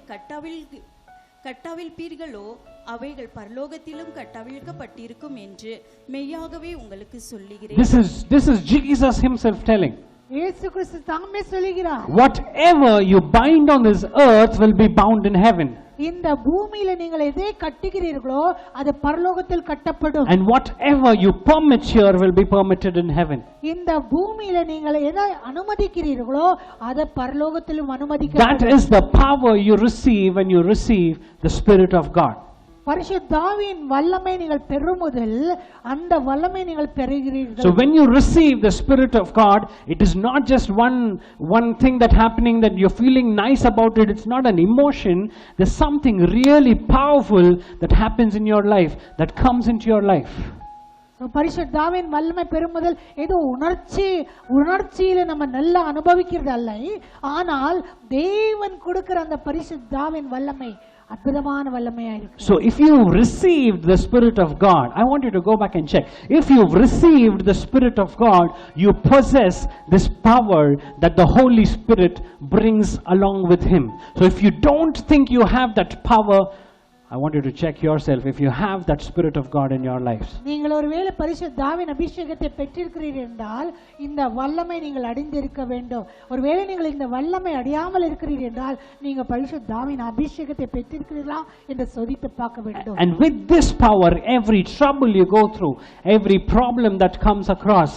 [SPEAKER 3] கட்டவிழ்ப்பீர்களோ அவைகள் பரலோகத்திலும் கட்டவிழ்க்கப்பட்டிருக்கும் என்று மெய்யாகவே உங்களுக்கு சொல்லுகிறேன்.
[SPEAKER 2] This is Jesus himself telling.
[SPEAKER 1] இயேசு கிறிஸ்து தாமே சொல்லுகிறார்,
[SPEAKER 2] whatever you bind on this earth will be bound in heaven.
[SPEAKER 1] இந்த பூமியில நீங்கள் எதை கட்டுகிறீர்களோ அது பரலோகத்தில் கட்டப்படும்.
[SPEAKER 2] And whatever you permit here will be permitted in heaven.
[SPEAKER 1] இந்த பூமியில நீங்கள் எதை அனுமதிக்கிறீர்களோ அது பரலோகத்திலும் அனுமதிக்கப்படும்.
[SPEAKER 2] That is the power you receive when you receive the Spirit of God.
[SPEAKER 1] பரிசுத்தாவின் வல்லமை நீங்கள் பெறும்போதில் அந்த வல்லமை நீங்கள் பெறுகிறீர்கள்.
[SPEAKER 2] So when you receive the Spirit of God, it is not just one thing that happening that you're feeling nice about it. It's not an emotion. There's something really powerful that happens in your life, that comes into your life.
[SPEAKER 1] பரிசுத்தாவின் வல்லமை பெறும்போதில் ஏதோ உணர்ச்சியில நம்ம நல்லா அனுபவிக்கிறது அல்ல, ஆனால் தேவன் கொடுக்கிற அந்த பரிசுத்தாவின் வல்லமை அற்புதமான வல்லமையா இருக்கு.
[SPEAKER 2] So if you received the Spirit of God, I want you to go back and check. If you've received the Spirit of God, you possess this power that the Holy Spirit brings along with him. So if you don't think you have that power, I want you to check yourself if you have that Spirit of God in your lives.
[SPEAKER 1] நீங்கள் ஒருவேளை பரிசுத்தாவின் அபிஷேகத்தை பெற்றிருக்கிறீர்கள் என்றால் இந்த வல்லமை நீங்கள் அடைந்திருக்க வேண்டும். ஒருவேளை நீங்கள் இந்த வல்லமை அடையாமல் இருக்கிறீர்கள் என்றால் நீங்க பரிசுத்தாவின் அபிஷேகத்தை பெற்றிருக்கிறீர்களா என்று சோதித்து பார்க்க வேண்டும்.
[SPEAKER 2] And with this power, every trouble you go through, every problem that comes across,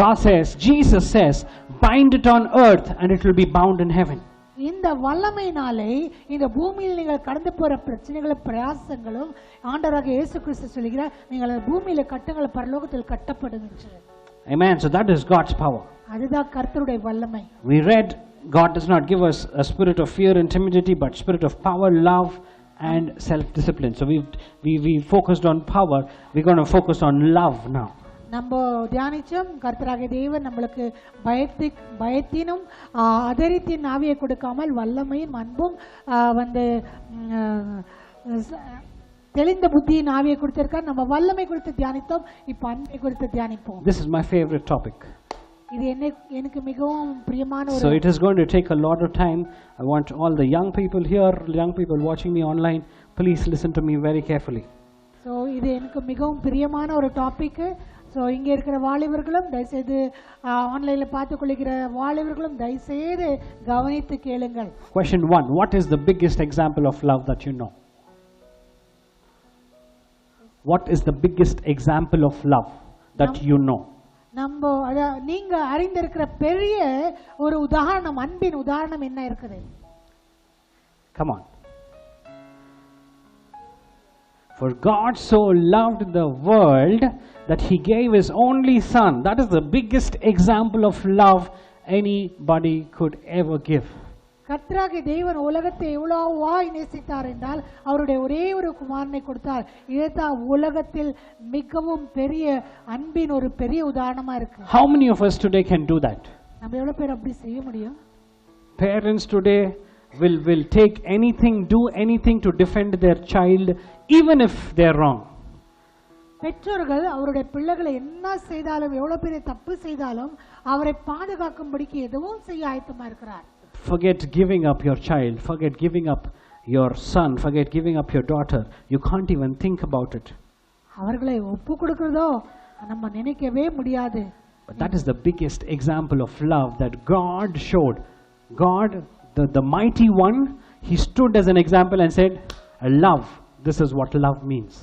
[SPEAKER 2] God says, Jesus says, bind it on earth and it will be bound in heaven.
[SPEAKER 1] இந்த வல்லமையினாலே இந்த பூமியில் நீங்கள் கடந்து போற பிரச்சனைகளும் பிரயாசங்களும் ஆண்டவராக இயேசு கிறிஸ்து சொல்கிறார், நீங்கள் பூமியில கட்டுங்கள் பரலோகத்தில் கட்டப்படும் என்று.
[SPEAKER 2] Amen. So that is God's power.
[SPEAKER 1] அதுதான் கர்த்தருடைய வல்லமை.
[SPEAKER 2] We read God does not give us a spirit of fear and timidity, but spirit of power, love and self-discipline. So we focused on power. We're going to focus on love now.
[SPEAKER 1] நம்ம தியானிச்சோம், கர்த்தராகிய தேவன் நம்மளுக்கு பயத்தினும் அதரித்தின் ஆவியை கொடுக்காமல் வல்லமையும் அன்பும் தெளிந்த புத்தியின் ஆவியை கொடுத்திருக்கார். நம்ம வல்லமை குறித்து தியானித்தோம், இப்ப அன்பை குறித்து தியானிப்போம்.
[SPEAKER 2] This is my favorite topic.
[SPEAKER 1] இது எனக்கு மிகவும் பிரியமான ஒரு.
[SPEAKER 2] So it is going to take a lot of time. I want all the young people here, young people watching me online, please listen to me very carefully.
[SPEAKER 1] So இது எனக்கு மிகவும் பிரியமான ஒரு டாபிக். ஸோ இங்கே இருக்கிற வாலிபர்களும் தயவுசெய்து ஆன்லைனில் பார்த்து கொள்கிற வாலிபர்களும் தயவுசெய்து கவனித்து கேளுங்கள்.
[SPEAKER 2] Question 1. What is the biggest example of love that you know? What is the biggest example of love that you know?
[SPEAKER 1] நீங்க அறிந்திருக்கிற பெரிய ஒரு உதாரணம், அன்பின் உதாரணம் என்ன இருக்குது?
[SPEAKER 2] Come on. For God so loved the world that he gave his only son. That is the biggest example of love anybody could ever give.
[SPEAKER 1] கர்த்தராகிய தேவன் உலகத்தை எவ்வளவாய் நேசித்தார் என்றால் அவருடைய ஒரே ஒரு குமாரனை கொடுத்தார். இதுதான் உலகத்தில் மிகவும் பெரிய அன்பின் ஒரு பெரிய உதாரணமா இருக்கு.
[SPEAKER 2] How many of us today can do that?
[SPEAKER 1] நம்ம எவ்வளவு பேர் அப்படி செய்ய முடியும்?
[SPEAKER 2] Parents today will take anything, do anything to defend their child even if they're wrong.
[SPEAKER 1] பெற்றோர்கள் அவருடைய பிள்ளைகளை என்ன செய்தாலும் எவ்வளவு பெரிய தப்பு செய்தாலும் அவரை பாதுகாக்கும்படிக்கு எதுவும் செய்ய ஆயத்தமா இருக்கிறார்.
[SPEAKER 2] Forget giving up your child, forget giving up your son, forget giving up your daughter. You can't even think about it.
[SPEAKER 1] அவர்களை ஒப்பு கொடுக்கிறதோ நம்ம நினைக்கவே முடியாது.
[SPEAKER 2] But that is the biggest example of love that God showed. God, the mighty one, he stood as an example and said, love, this is what love means.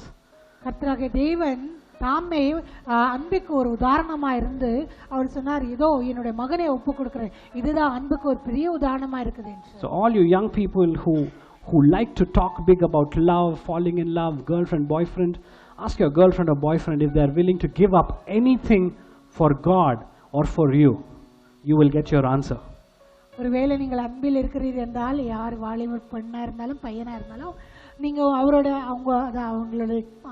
[SPEAKER 1] கர்த்தராகிய தேவன் தாமே அன்புக்கு ஒரு உதாரணமா இருந்து அவர் சொன்னார், இதோ என்னுடைய மகனை ஒப்பு கொடுக்கிறேன், இதுதான் அன்புக்கு ஒரு பெரிய உதாரணமா இருக்குது.
[SPEAKER 2] So all you young people who like to talk big about love, falling in love, girlfriend, boyfriend, ask your girlfriend or boyfriend if they are willing to give up anything for God or for you. You will get your answer.
[SPEAKER 1] ஒருவேளை நீங்கள் அன்பில் இருக்கிறீர்கள் என்றால் யார் வாலிப பெண்ணா இருந்தாலும் பையனா இருந்தாலும் நீங்க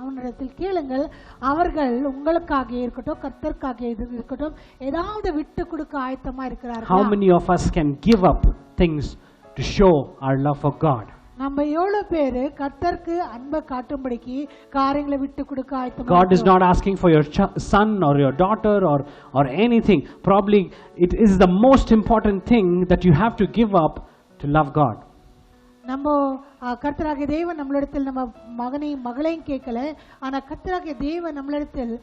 [SPEAKER 1] அவங்களிடத்தில் கேளுங்கள். அவர்கள் உங்களுக்காக இருக்கட்டும் கர்த்தருக்காக இருக்கட்டும் ஏதாவது விட்டு கொடுக்க ஆயத்தமா இருக்கிறார்கள்.
[SPEAKER 2] How many of us can give up things to show our love for God?
[SPEAKER 1] நம்ம எவ்வளவு பேர் கர்த்தருக்கு அன்பை காட்டும்படிக்கு காரியங்களை விட்டு கொடுக்க ஆயத்தமா?
[SPEAKER 2] God is not asking for your son or your daughter or anything. Probably it is the most important thing that you have to give up to love God.
[SPEAKER 1] நம்ம கர்த்தராகிய தேவன் நம்மளிடத்தில் நம்ம மகனையும் மகளையும் கேட்கல, ஆனா கர்த்தராகிய தேவன் நம்மளிடத்தில்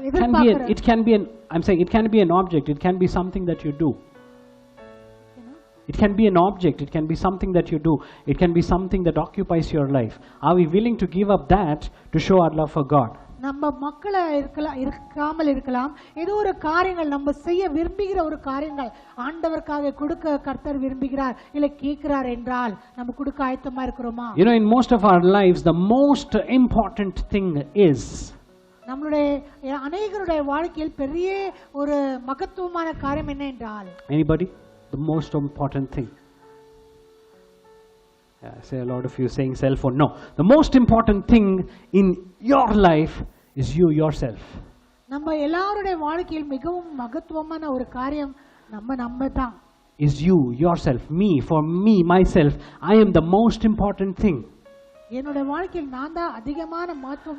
[SPEAKER 1] எதிர்பார்க்கிறார்.
[SPEAKER 2] It can be I'm saying it can be an object, it can be something that you do. It can be an object, it can be something that you do, it can be something that occupies your life. Are we willing to give up that to show our love for God?
[SPEAKER 1] நம்ம மக்களை இருக்காமல் இருக்கலாம், ஏதோ ஒரு காரியங்கள் நம்ம செய்ய விரும்புகிற ஒரு காரியங்கள் ஆண்டவருக்காக கொடுக்க கர்த்தர் விரும்புகிறார் இல்ல கேட்கிறார் என்றால் நம்ம கொடுக்க ஆயத்தமா இருக்கிறோமா?
[SPEAKER 2] You know, in most of our lives the most important thing is
[SPEAKER 1] நம்மளுடைய அநேகருடைய வாழ்க்கையில் பெரிய ஒரு மகத்துவமான காரியம் என்ன என்றால்,
[SPEAKER 2] anybody? The most important thing. I say a lot of you saying cell phone. No, the most important thing in your life is you yourself.
[SPEAKER 1] நம்ம எல்லாருடைய வாழ்க்கையில் மிகவும் மகத்துவமான ஒரு காரியம் நம்ம தான்.
[SPEAKER 2] Is you yourself, me, for me, myself. I am the most important thing.
[SPEAKER 1] என்னோட வாழ்க்கையில் நான் தான் அதிகமான மகத்துவம்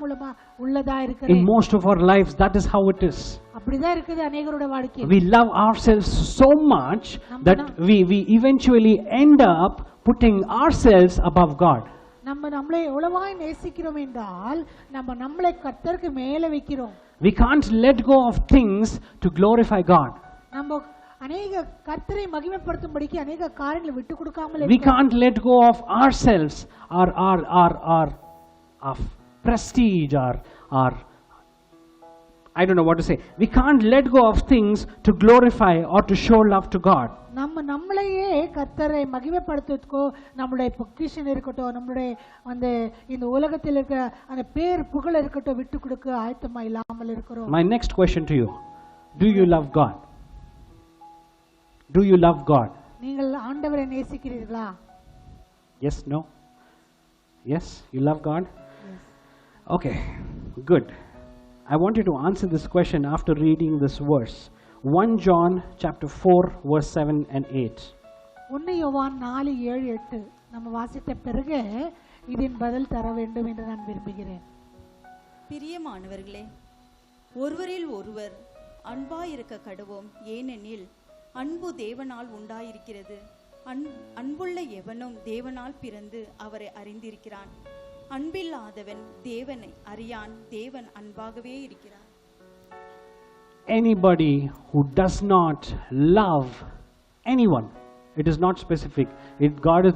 [SPEAKER 1] உள்ளதா இருக்கிறேன்.
[SPEAKER 2] In most of our lives that is how it is.
[SPEAKER 1] அப்படிதான் இருக்குது அநேகருடைய வாழ்க்கையில்.
[SPEAKER 2] We love ourselves so much that we eventually end up putting ourselves above God.
[SPEAKER 1] நம்மளை எவ்வளவாய் நேசிக்கிறோம் என்றால் நம்மளை கர்த்தருக்கு மேல வைக்கிறோம்.
[SPEAKER 2] We can't let go of things to glorify God.
[SPEAKER 1] நம்ம அநேக கர்த்தரை மகிமைப்படுத்தும்படிக்கு அநேக காரியங்களை விட்டு கொடுக்காமல்
[SPEAKER 2] We can't let go of ourselves, our prestige, our I don't know what to say. We can't let go of things to glorify or to show love to God.
[SPEAKER 1] நம்மளையே கர்த்தரை மகிமைப்படுத்துவதற்கோ நம்மளுடைய பொக்கிஷன் இருக்கட்டும், நம்மளுடைய இந்த உலகத்தில் இருக்க அந்த பேர் புகழ் இருக்கட்டும் விட்டு கொடுக்க ஆயத்தமா இல்லாமல் இருக்கிறோம்.
[SPEAKER 2] My next question to you: do you love God? Do you love God?
[SPEAKER 1] நீங்கள் ஆண்டவரை நேசிக்கிறீர்களா?
[SPEAKER 2] Yes, no? Yes, you love God?
[SPEAKER 1] Yes.
[SPEAKER 2] Okay, good. I want you to answer this question after reading this verse. 1 John chapter 4 verse 7 and 8.
[SPEAKER 1] 1 யோவான் 4:7-8 நம்ம வாசித்த பிறகு இதன் பதில் தர வேண்டும் என்று நான் விரும்புகிறேன்.
[SPEAKER 3] பிரியமானவர்களே, ஒருவரில் ஒருவர் அன்பாயிருக்க கடவோம், ஏனெனில் அன்பு தேவனால் உண்டாயிருக்கிறது. அன்புள்ள எவனும் தேவனால் பிறந்து அவரை அறிந்திருக்கிறான். அன்பில்லாதவன் தேவனை அறியான், தேவன் அன்பாகவே இருக்கிறார்.
[SPEAKER 2] Anybody who does not love anyone, it is not specific.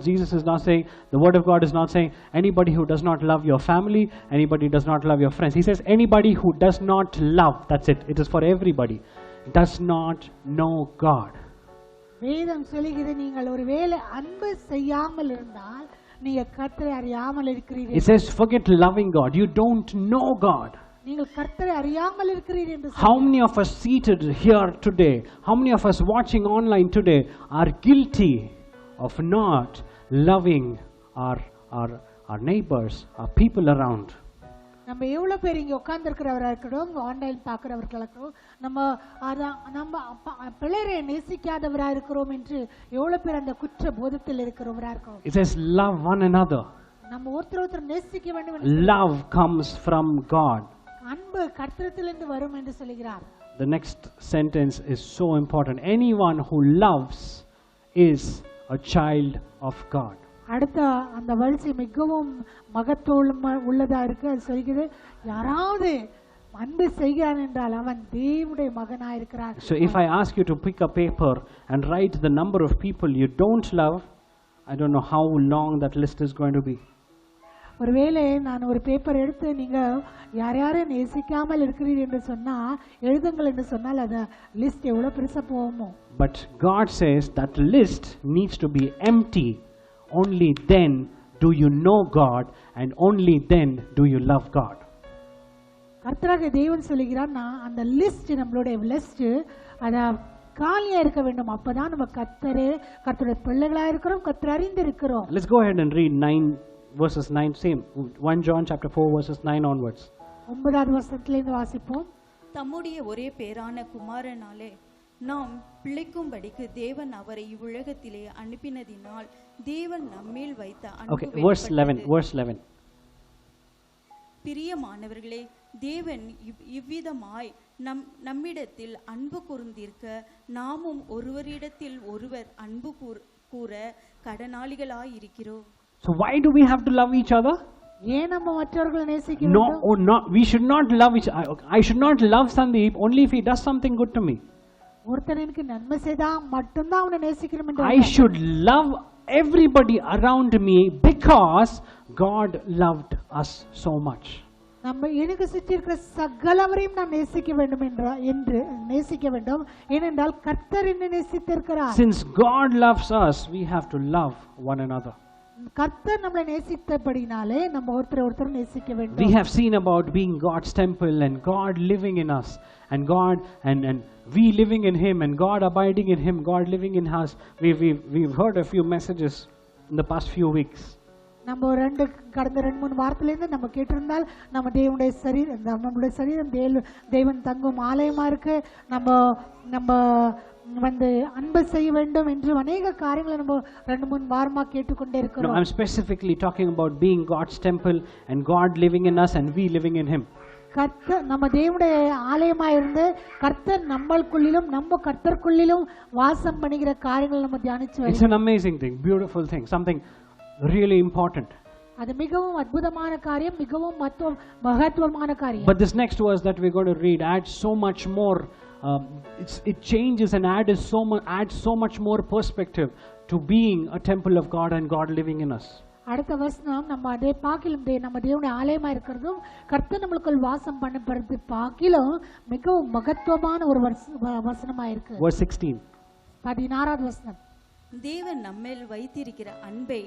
[SPEAKER 2] Jesus is not saying, the word of God is not saying anybody who does not love your family, anybody who does not love your friends. He says anybody who does not love, that's it. It is for everybody. Does not know God.
[SPEAKER 1] வேதம் சொல்லுகிறது, நீங்கள் ஒருவேளை அன்பு செய்யாமல் இருந்தால் நீங்க கர்த்தரை அறியாமல் இருக்கிறீர்கள்.
[SPEAKER 2] It says forget loving God, you don't know God.
[SPEAKER 1] நீங்கள் கர்த்தரை அறியாமல் இருக்கிறீர்கள் என்று.
[SPEAKER 2] How many of us seated here today, how many of us watching online today are guilty of not loving our neighbors, our people around?
[SPEAKER 1] நம்ம எவ்வளவு பேர் இங்க உட்கார்ந்து இருக்கிறவரா இருக்கட்டும், ஆன்லைன் பார்க்கிறவர்களா இருக்கட்டும், நம்ம பிள்ளையை நேசிக்காதவரா இருக்கிறோம் என்று எவ்வளவு பேர் அந்த குற்ற போதத்தில் இருக்கிறவரா இருக்கோம்.
[SPEAKER 2] It says love one another.
[SPEAKER 1] நம்ம ஒருத்தர் நேசிக்க வேண்டும் என்று
[SPEAKER 2] Love comes from God.
[SPEAKER 1] அன்பு கர்த்தரிடத்திலிருந்து வரும் என்று சொல்கிறார்.
[SPEAKER 2] The next sentence is so important. Anyone who loves is a child of God.
[SPEAKER 1] அடுத்த அந்த வரிசை மிகவும் மகத்துவம் உள்ளதா இருக்கு. அது சொல்கிறது, யாராவது அன்பு செய்கிறான் என்றால் அவன் தேவனுடைய மகனாய் இருக்கிறான்.
[SPEAKER 2] So if I ask you to pick a paper and write the number of people you don't love, I don't know how long that list is going to be.
[SPEAKER 1] ஒருவேளை நான் ஒரு பேப்பர் எடுத்து நீங்க யார் யாரை நேசிக்காமல் இருக்கிறீர்கள் என்று சொன்னா எழுதுங்கள் என்று சொன்னால் அந்த லிஸ்ட் எவ்வளவு பெருசா போகுமோ.
[SPEAKER 2] But God says that list needs to be empty. Only then do you know God, and only then do you love God.
[SPEAKER 1] கர்த்தராகிய தேவன் சொல்கிறார், நான் அந்த லிஸ்ட் நம்மளுடைய லிஸ்ட் அத காலியா இருக்க வேண்டும். அப்பதான் நம்ம கர்த்தருடைய பிள்ளைகளா இருக்கிறோம், கர்த்தர் அறிந்து இருக்கிறோம்.
[SPEAKER 2] Let's go ahead and read 9 verses 9, same 1 John chapter 4 verses 9 onwards.
[SPEAKER 1] 9வது வசனத்திலிருந்து வாசிப்போம்.
[SPEAKER 3] தம்முடைய ஒரே பேரான குமாரனாலே நாம் பிழைக்கும்படிக்கு தேவன் அவரை இவ்வுலகத்திலே அனுப்பினதினால் தேவன் நம்மேல் வைத்த
[SPEAKER 2] Okay,
[SPEAKER 3] அன்பு
[SPEAKER 2] verse 11.
[SPEAKER 3] பிரியமானவர்களே, தேவன் இவ்விதமாய் நம்மிடத்தில் அன்பு கூர்ந்திருக்க நாமும் ஒருவரிடத்தில் ஒருவர் அன்பு கூற கடனாளிகளாய் இருக்கிறோம்.
[SPEAKER 2] So why do we have to love each other?
[SPEAKER 1] ஏன் நம்ம மற்றவர்களை நேசிக்க
[SPEAKER 2] No,
[SPEAKER 1] வேண்டும்?
[SPEAKER 2] oh, no, we should not love each other. I should not love Sandeep only if he does something good to me.
[SPEAKER 1] ஒருத்தன் எனக்கு நன்மை செய்தா மட்டும்தான் அவனை நேசிக்கணும் என்று
[SPEAKER 2] I should love everybody around me because God loved us so much.
[SPEAKER 1] நம்ம எனக்கு சுற்றி இருக்கிற சகலவரையும் நான் நேசிக்க வேண்டும் என்று நேசிக்க வேண்டும். ஏனென்றால் கர்த்தர் என்னை நேசித்திருக்கிறார்.
[SPEAKER 2] Since God loves us, we have to love one another.
[SPEAKER 1] கர்த்தர் நம்மளை நேசித்தபடினாலே நம்ம ஒருத்தர் நேசிக்க
[SPEAKER 2] We
[SPEAKER 1] வேண்டும்.
[SPEAKER 2] have seen about being God's temple and God living in us and God and we living in Him and God abiding in Him, God living in us. We've heard a few messages in the past few weeks.
[SPEAKER 1] நம்ம கடந்த 2-3 வாரத்திலிருந்து நம்ம கேட்டிருந்தால் நம்ம தேவனுடைய சரீரம், நம்மளுடைய சரீரம் தேவன் தங்கும் ஆலயமா இருக்கு. நம்ம வந்து அன்பு செய்ய வேண்டும் என்று அநேக காரியங்களை நம்ம 2-3 வாரமா கேட்டுக்கொண்டே
[SPEAKER 2] No,
[SPEAKER 1] இருக்கிறோம்.
[SPEAKER 2] I'm specifically talking about being God's temple and God living in us and we living in Him.
[SPEAKER 1] கர்த்தர் நம்ம தேவனுடைய ஆலயமா இருந்து கர்த்தர் நம்மளுக்குள்ளிலும் நம்ம கர்த்தருக்குள்ளிலும் வாசம் பண்ணுகிற காரியங்களை நம்ம தியானிச்சு
[SPEAKER 2] It's
[SPEAKER 1] வருகிறோம்.
[SPEAKER 2] an amazing thing, beautiful thing, something really important.
[SPEAKER 1] அது மிகவும் அற்புதமான காரியம், மிகவும் மகத்துவமான காரியம்.
[SPEAKER 2] But this next verse that we're going to read adds so much more. It changes and adds so much more perspective to being a temple of God and God living in us.
[SPEAKER 1] அடுத்த வசனம் நம்ம அதே பாக்கிலும் நம்ம தேவனுடைய ஆலயமா இருக்கிறதும் கர்த்தர் நம்மளுக்குள் வாசம் பண்ணப்படுறது பாக்கிலும் மிகவும் மகத்துவமான ஒரு வசனமா இருக்கு.
[SPEAKER 2] Verse 16.
[SPEAKER 1] 16வது வசனம்.
[SPEAKER 3] தேவன் நம்மேல் வைத்திருக்கிற அன்பை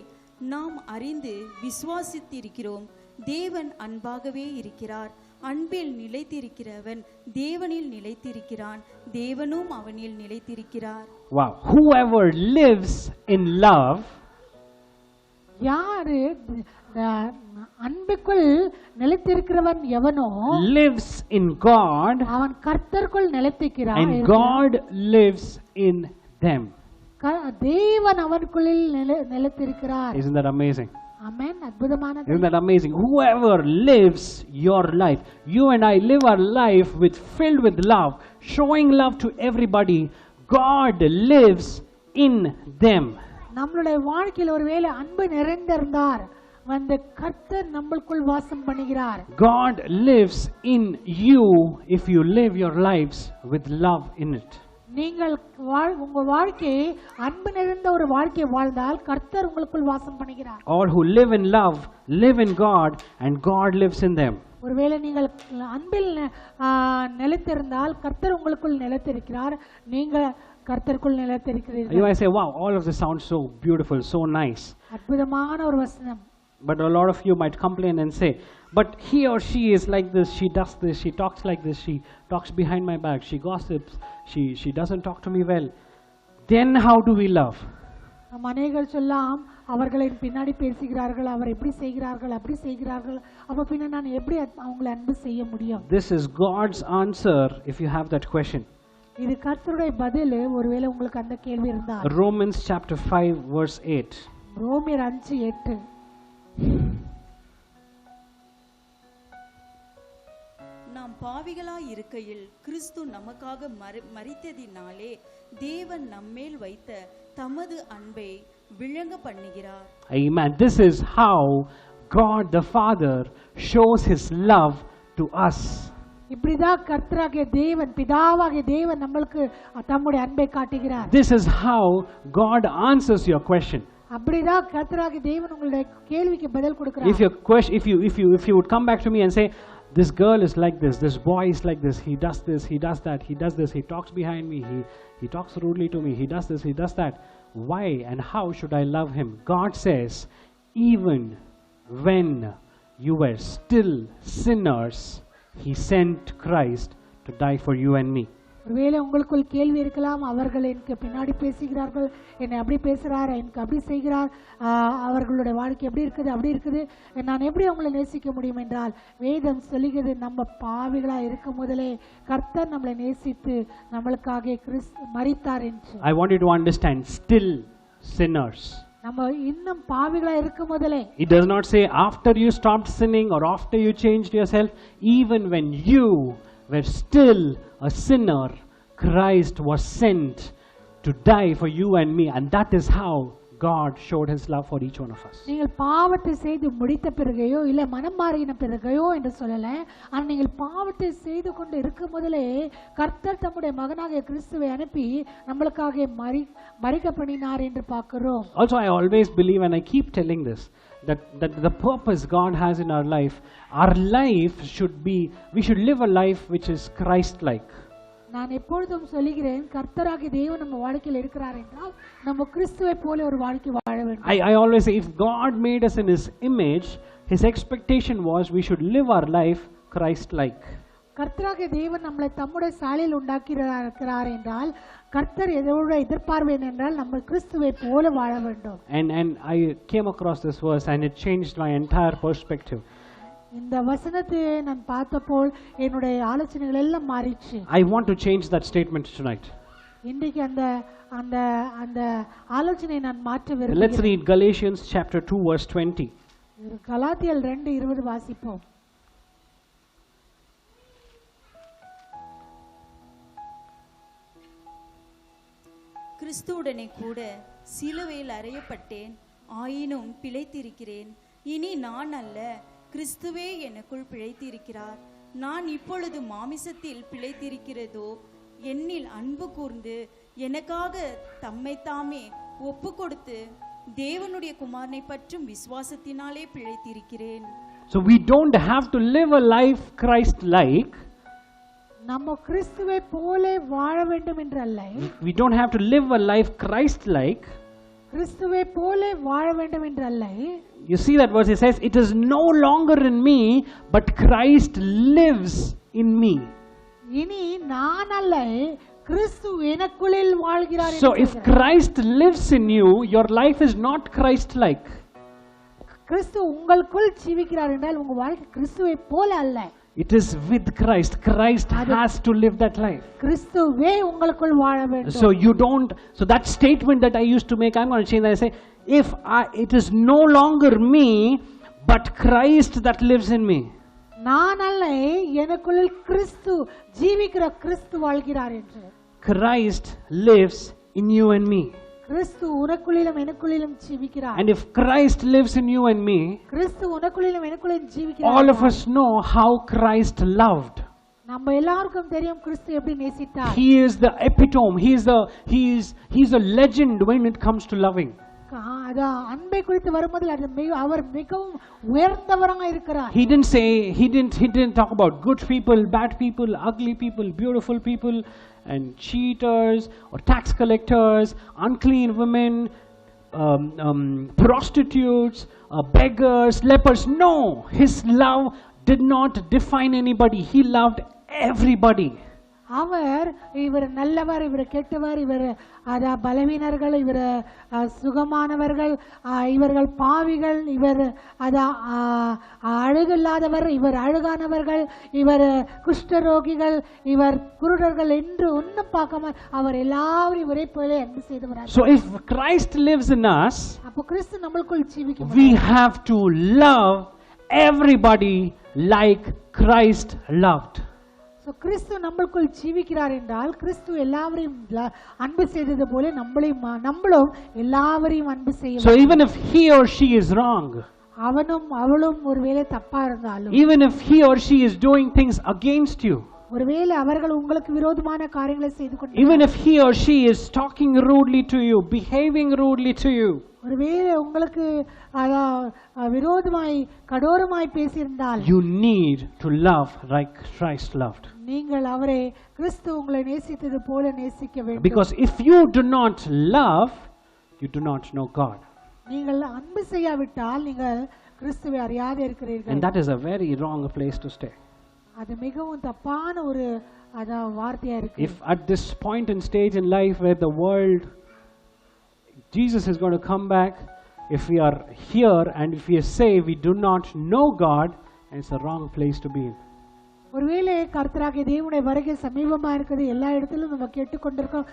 [SPEAKER 3] நாம் அறிந்து விசுவாசித்திருக்கிறோம். தேவன் அன்பாகவே இருக்கிறார். அன்பில் நிலைத்திருக்கிறவன் தேவனில் நிலைத்திருக்கிறான், தேவனும் அவனில் நிலைத்திருக்கிறார்.
[SPEAKER 2] Wow. Whoever lives in love
[SPEAKER 1] யாரு அன்புக்குள் நிலைத்திருக்கிறவன் எவனோ
[SPEAKER 2] lives in God
[SPEAKER 1] அவன் கர்த்தருக்குள் நிலைத்திருக்கிறான்,
[SPEAKER 2] and God lives in them.
[SPEAKER 1] தேவன் அவனுக்குள்ளில் நிலைத்திருக்கிறார்.
[SPEAKER 2] Isn't that amazing?
[SPEAKER 1] ஆமென். அற்புதமானது.
[SPEAKER 2] Isn't that amazing? Whoever lives your life, you and I live our life filled with love, showing love to everybody. God lives in them.
[SPEAKER 1] நம்மளுடைய வாழ்க்கையில் ஒருவேளை அன்பு நிறைந்திருந்தார் வந்து கர்த்தர் நம்மளுக்குள் வாசம் பண்ணுகிறார்.
[SPEAKER 2] God lives in you if you live your lives with love in it.
[SPEAKER 1] நீங்கள் உங்க வாழ்க்கையை அன்பு நிறைந்த ஒரு வாழ்க்கையை வாழ்ந்தால் கர்த்தர் உங்களுக்குள் வாசம் பண்ணுகிறார்.
[SPEAKER 2] All who live in love live in God and God lives in them.
[SPEAKER 1] ஒருவேளை நீங்கள் அன்பில் நிலைத்திருந்தால் கர்த்தர் உங்களுக்குள் நிலைத்திருக்கிறார், நீங்கள் கர்த்தருக்குள் நிலைத்திருக்கிறீர்கள்.
[SPEAKER 2] You might say, wow, all of this sounds so beautiful, so nice.
[SPEAKER 1] அற்புதமான ஒரு வசனம்.
[SPEAKER 2] But a lot of you might complain and say, but he or she is like this, she does this, she talks like this, she talks behind my back, she gossips, she doesn't talk to me well. Then how do we love?
[SPEAKER 1] நம் அநேகர் சொல்லலாம், அவர்களை பின்னாடி பேசுகிறார்கள், அவர் எப்படி செய்கிறார்கள், அப்படி செய்கிறார்கள், அப்ப பின்ன நான் எப்படி அவங்களை அன்பு செய்ய முடியும்?
[SPEAKER 2] This is God's answer if you have that question.
[SPEAKER 1] இது கர்த்தருடைய பதில் ஒருவேளை உங்களுக்கு அந்த கேள்வி இருந்தால்.
[SPEAKER 2] Romans chapter 5 verse 8.
[SPEAKER 1] ரோமர் 5:8.
[SPEAKER 3] பாவிகளாய் இருக்கையில் கிறிஸ்து நமக்காக மரித்ததினாலே தேவன் நம்மேல் வைத்த தமது அன்பை விளங்க பண்ணுகிறார்.
[SPEAKER 2] Amen. This is how God the Father shows his love to us.
[SPEAKER 1] இப்படிதான் கர்த்தராகிய தேவன், பிதாவாகிய தேவன் நம்மளுக்கு தம்முடைய அன்பை காட்டுகிறார்.
[SPEAKER 2] This is how God answers your question.
[SPEAKER 1] அப்படிதான் கர்த்தராகிய தேவன் உங்களுடைய கேள்விக்கு பதில் கொடுக்கிறார்.
[SPEAKER 2] If you would come back to me and say, this girl is like this boy is like this, he does that, he does this, he talks behind me, he talks rudely to me, he does this, he does that, why and how should I love him? God says, even when you were still sinners, he sent Christ to die for you and me.
[SPEAKER 1] ஒருவேளை உங்களுக்குள் கேள்வி இருக்கலாம், அவர்கள் எனக்கு பின்னாடி பேசுகிறார்கள், என்னை அப்படி பேசுகிறார், எனக்கு அப்படி செய்கிறார், அவர்களுடைய வாழ்க்கை எப்படி இருக்குது, அப்படி இருக்குது, நான் எப்படி அவங்களை நேசிக்க முடியும் என்றால், வேதம் சொல்லுகிறது நம்ம பாவிகளாக இருக்கும் முதலே கர்த்தர் நம்மளை நேசித்து நம்மளுக்காக மரித்தார் என்று.
[SPEAKER 2] I want you to understand, still sinners.
[SPEAKER 1] நம்ம இன்னும் பாவிகளாக இருக்கும் முதலே.
[SPEAKER 2] It does not say after you stopped sinning or after you changed yourself. Even when you were still a sinner, Christ was sent to die for you and me, and that is how God showed his love for each one of us.
[SPEAKER 1] நீங்கள் பாவத்தை செய்து முடித்த பிறகையோ இல்ல மனம் மாறின பிறகையோ என்று சொல்லல, ஆனால் நீங்கள் பாவத்தை செய்து கொண்டு இருக்கும் முதலே கர்த்தர் தம்முடைய மகனாகிய கிறிஸ்துவை அனுப்பி நம்மளுக்காக மரிக்க பண்ணினார் என்று பார்க்கிறோம்.
[SPEAKER 2] Also, I always believe, and I keep telling this, that the purpose God has in our life should be, we should live a life which is Christ-like.
[SPEAKER 1] நான் எப்பொழுதும் சொல்லுகிறேன், கர்த்தராகிய தேவன் நம்ம வாழ்க்கையில் இருக்கிறார் என்றால் நம்ம கிறிஸ்துவை போல ஒரு வாழ்க்கை வாழ வேண்டும்.
[SPEAKER 2] I always say, if God made us in his image, his expectation was we should live our life Christ-like.
[SPEAKER 1] கர்த்தராகிய தேவன் நம்மளை தம்முடைய சாயலில் உண்டாக்கிறார் என்றால் கர்த்தர் எதோட எதிர்பார்ப்பு என்றால் நம்ம கிறிஸ்துவை போல வாழ வேண்டும்.
[SPEAKER 2] And I came across this verse and it changed my entire perspective.
[SPEAKER 1] இந்த வசனத்தை நான் பார்த்தപ്പോൾ என்னுடைய ஆலோசனைகள் எல்லாம் மாறிச்சு.
[SPEAKER 2] I want to change that statement tonight.
[SPEAKER 1] இன்றைக்கு அந்த அந்த அந்த ஆலோசனை நான் மாற்ற விரும்புகிறேன்.
[SPEAKER 2] Let's read Galatians chapter 2 verse 20.
[SPEAKER 1] கலாத்தியர் 2:20 வாசிப்போம்.
[SPEAKER 3] கிறிஸ்துவுடனே கூட சிலுவையில் அறையப்பட்டேன், ஆயினும் பிழைத்திருக்கிறேன். இனி நான் அல்ல, கிறிஸ்துவே எனக்குள் பிழைத்திருக்கிறார். நான் இப்பொழுது மாமிசத்தில் பிழைத்திருக்கிறதோ, என்னில் அன்பு கூர்ந்து எனக்காக தம்மைத்தாமே ஒப்பு கொடுத்து தேவனுடைய குமாரனை பற்றும் விசுவாசத்தினாலே பிழைத்திருக்கிறேன்.
[SPEAKER 2] So we don't have to live a life Christ-like.
[SPEAKER 1] நம்ம கிறிஸ்துவை போல வாழ வேண்டும் என்று அல்ல.
[SPEAKER 2] We don't have to live a life Christ-like.
[SPEAKER 1] கிறிஸ்துவை போல வாழ வேண்டும் என்று அல்ல.
[SPEAKER 2] You see that verse, it says, it is no longer in me, but Christ lives in me.
[SPEAKER 1] இனி நான் அல்ல, கிறிஸ்து எனக்குள் வாழ்கிறார்.
[SPEAKER 2] So if Christ lives in you, your life is not Christ-like.
[SPEAKER 1] கிறிஸ்து உங்களுக்குள் ஜீவிக்கிறார் என்றால் உங்க வாழ்க்கை கிறிஸ்துவை போல அல்ல.
[SPEAKER 2] It is with Christ. Christ has to live that life.
[SPEAKER 1] கிறிஸ்துவே உங்களுக்குள் வாழ வேண்டும்.
[SPEAKER 2] So you don't, so that statement that I used to make, I'm going to change that. I say, it is no longer me, but Christ that lives in me.
[SPEAKER 1] நான் அல்ல, எனக்குள் கிறிஸ்து ஜீவிக்கிற கிறிஸ்து வாழ்கிறார் என்று.
[SPEAKER 2] Christ lives in you and me.
[SPEAKER 1] கிறிஸ்து உனக்குள்ளும் எனக்குள்ளும் ஜீவிக்கிறார்.
[SPEAKER 2] And if Christ lives in you and me,
[SPEAKER 1] கிறிஸ்து உனக்குள்ளும் எனக்குள்ளும் ஜீவிக்கிறார்.
[SPEAKER 2] all of us know how Christ loved.
[SPEAKER 1] நம்ம எல்லாருக்கும் தெரியும் கிறிஸ்து எப்படி நேசித்தார்.
[SPEAKER 2] He is the epitome. He is a legend when it comes to loving.
[SPEAKER 1] அன்பை குறித்து வரும்போது அவர் மிகவும் உயர்ந்தவராக இருக்கிறார்.
[SPEAKER 2] He didn't talk about good people, bad people, ugly people, beautiful people, and cheaters or tax collectors, unclean women, prostitutes, beggars, lepers. No, his love did not define anybody. He loved everybody.
[SPEAKER 1] அவர் இவர் நல்லவர், இவர் கெட்டவர், இவர் பலவீனர்கள், இவர் சுகமானவர்கள், இவர்கள் பாவிகள், இவர் அழகில்லாதவர், இவர் அழகானவர்கள், இவர் குஷ்டரோகிகள், இவர் குருடர்கள் என்று ஒன்றும் பார்க்காம அவர் எல்லாரும் ஒரே போல அன்பு செய்தவர்.
[SPEAKER 2] So if Christ lives in us,
[SPEAKER 1] அப்போ கிறிஸ்து நம்மளுக்குள் ஜீவிக்கும்.
[SPEAKER 2] we have to love everybody like Christ loved.
[SPEAKER 1] So கிறிஸ்து நம்மளுக்குள் ஜீவிக்கிறார் என்றால் கிறிஸ்து எல்லாவரையும் அன்பு செய்தது போல நம்மளும் எல்லாவரையும் அன்பு செய்ய
[SPEAKER 2] So even if he or she is wrong,
[SPEAKER 1] அவனும் அவளும் ஒருவேளை தப்பா இருந்தாலும்,
[SPEAKER 2] even if he or she is doing things against you,
[SPEAKER 1] ஒருவேளை அவர்கள் உங்களுக்கு விரோதமான காரியங்களை செய்து கொண்டு,
[SPEAKER 2] even if he or she is talking rudely to you, behaving rudely to you,
[SPEAKER 1] ஒருவேளை உங்களுக்கு விரோதமாய் கடோரமாய் பேசியிருந்தால்,
[SPEAKER 2] you need to love like Christ loved.
[SPEAKER 1] நீங்கள் அவரை கிறிஸ்து உங்களை நேசித்தது போல நேசிக்க வேண்டும்.
[SPEAKER 2] Because if you do not love, you do not know God.
[SPEAKER 1] நீங்கள் அன்பு செய்யாவிட்டால் நீங்கள் கிறிஸ்துவை அறியாத இருக்கிறீர்கள்.
[SPEAKER 2] And that is a very wrong place to stay.
[SPEAKER 1] அது மிகவும் தப்பான ஒரு வார்த்தையா இருக்கு.
[SPEAKER 2] If at this point and stage in life where the world, Jesus is going to come back, if we are here and if we say we do not know God, it's a wrong place to be in.
[SPEAKER 1] ஒருவேளை கர்த்தராகிய தேவனுடைய வருகை சமீபமா இருக்குது, எல்லா இடத்திலும் நம்ம கேட்டுக்கொண்டிருக்கோம்,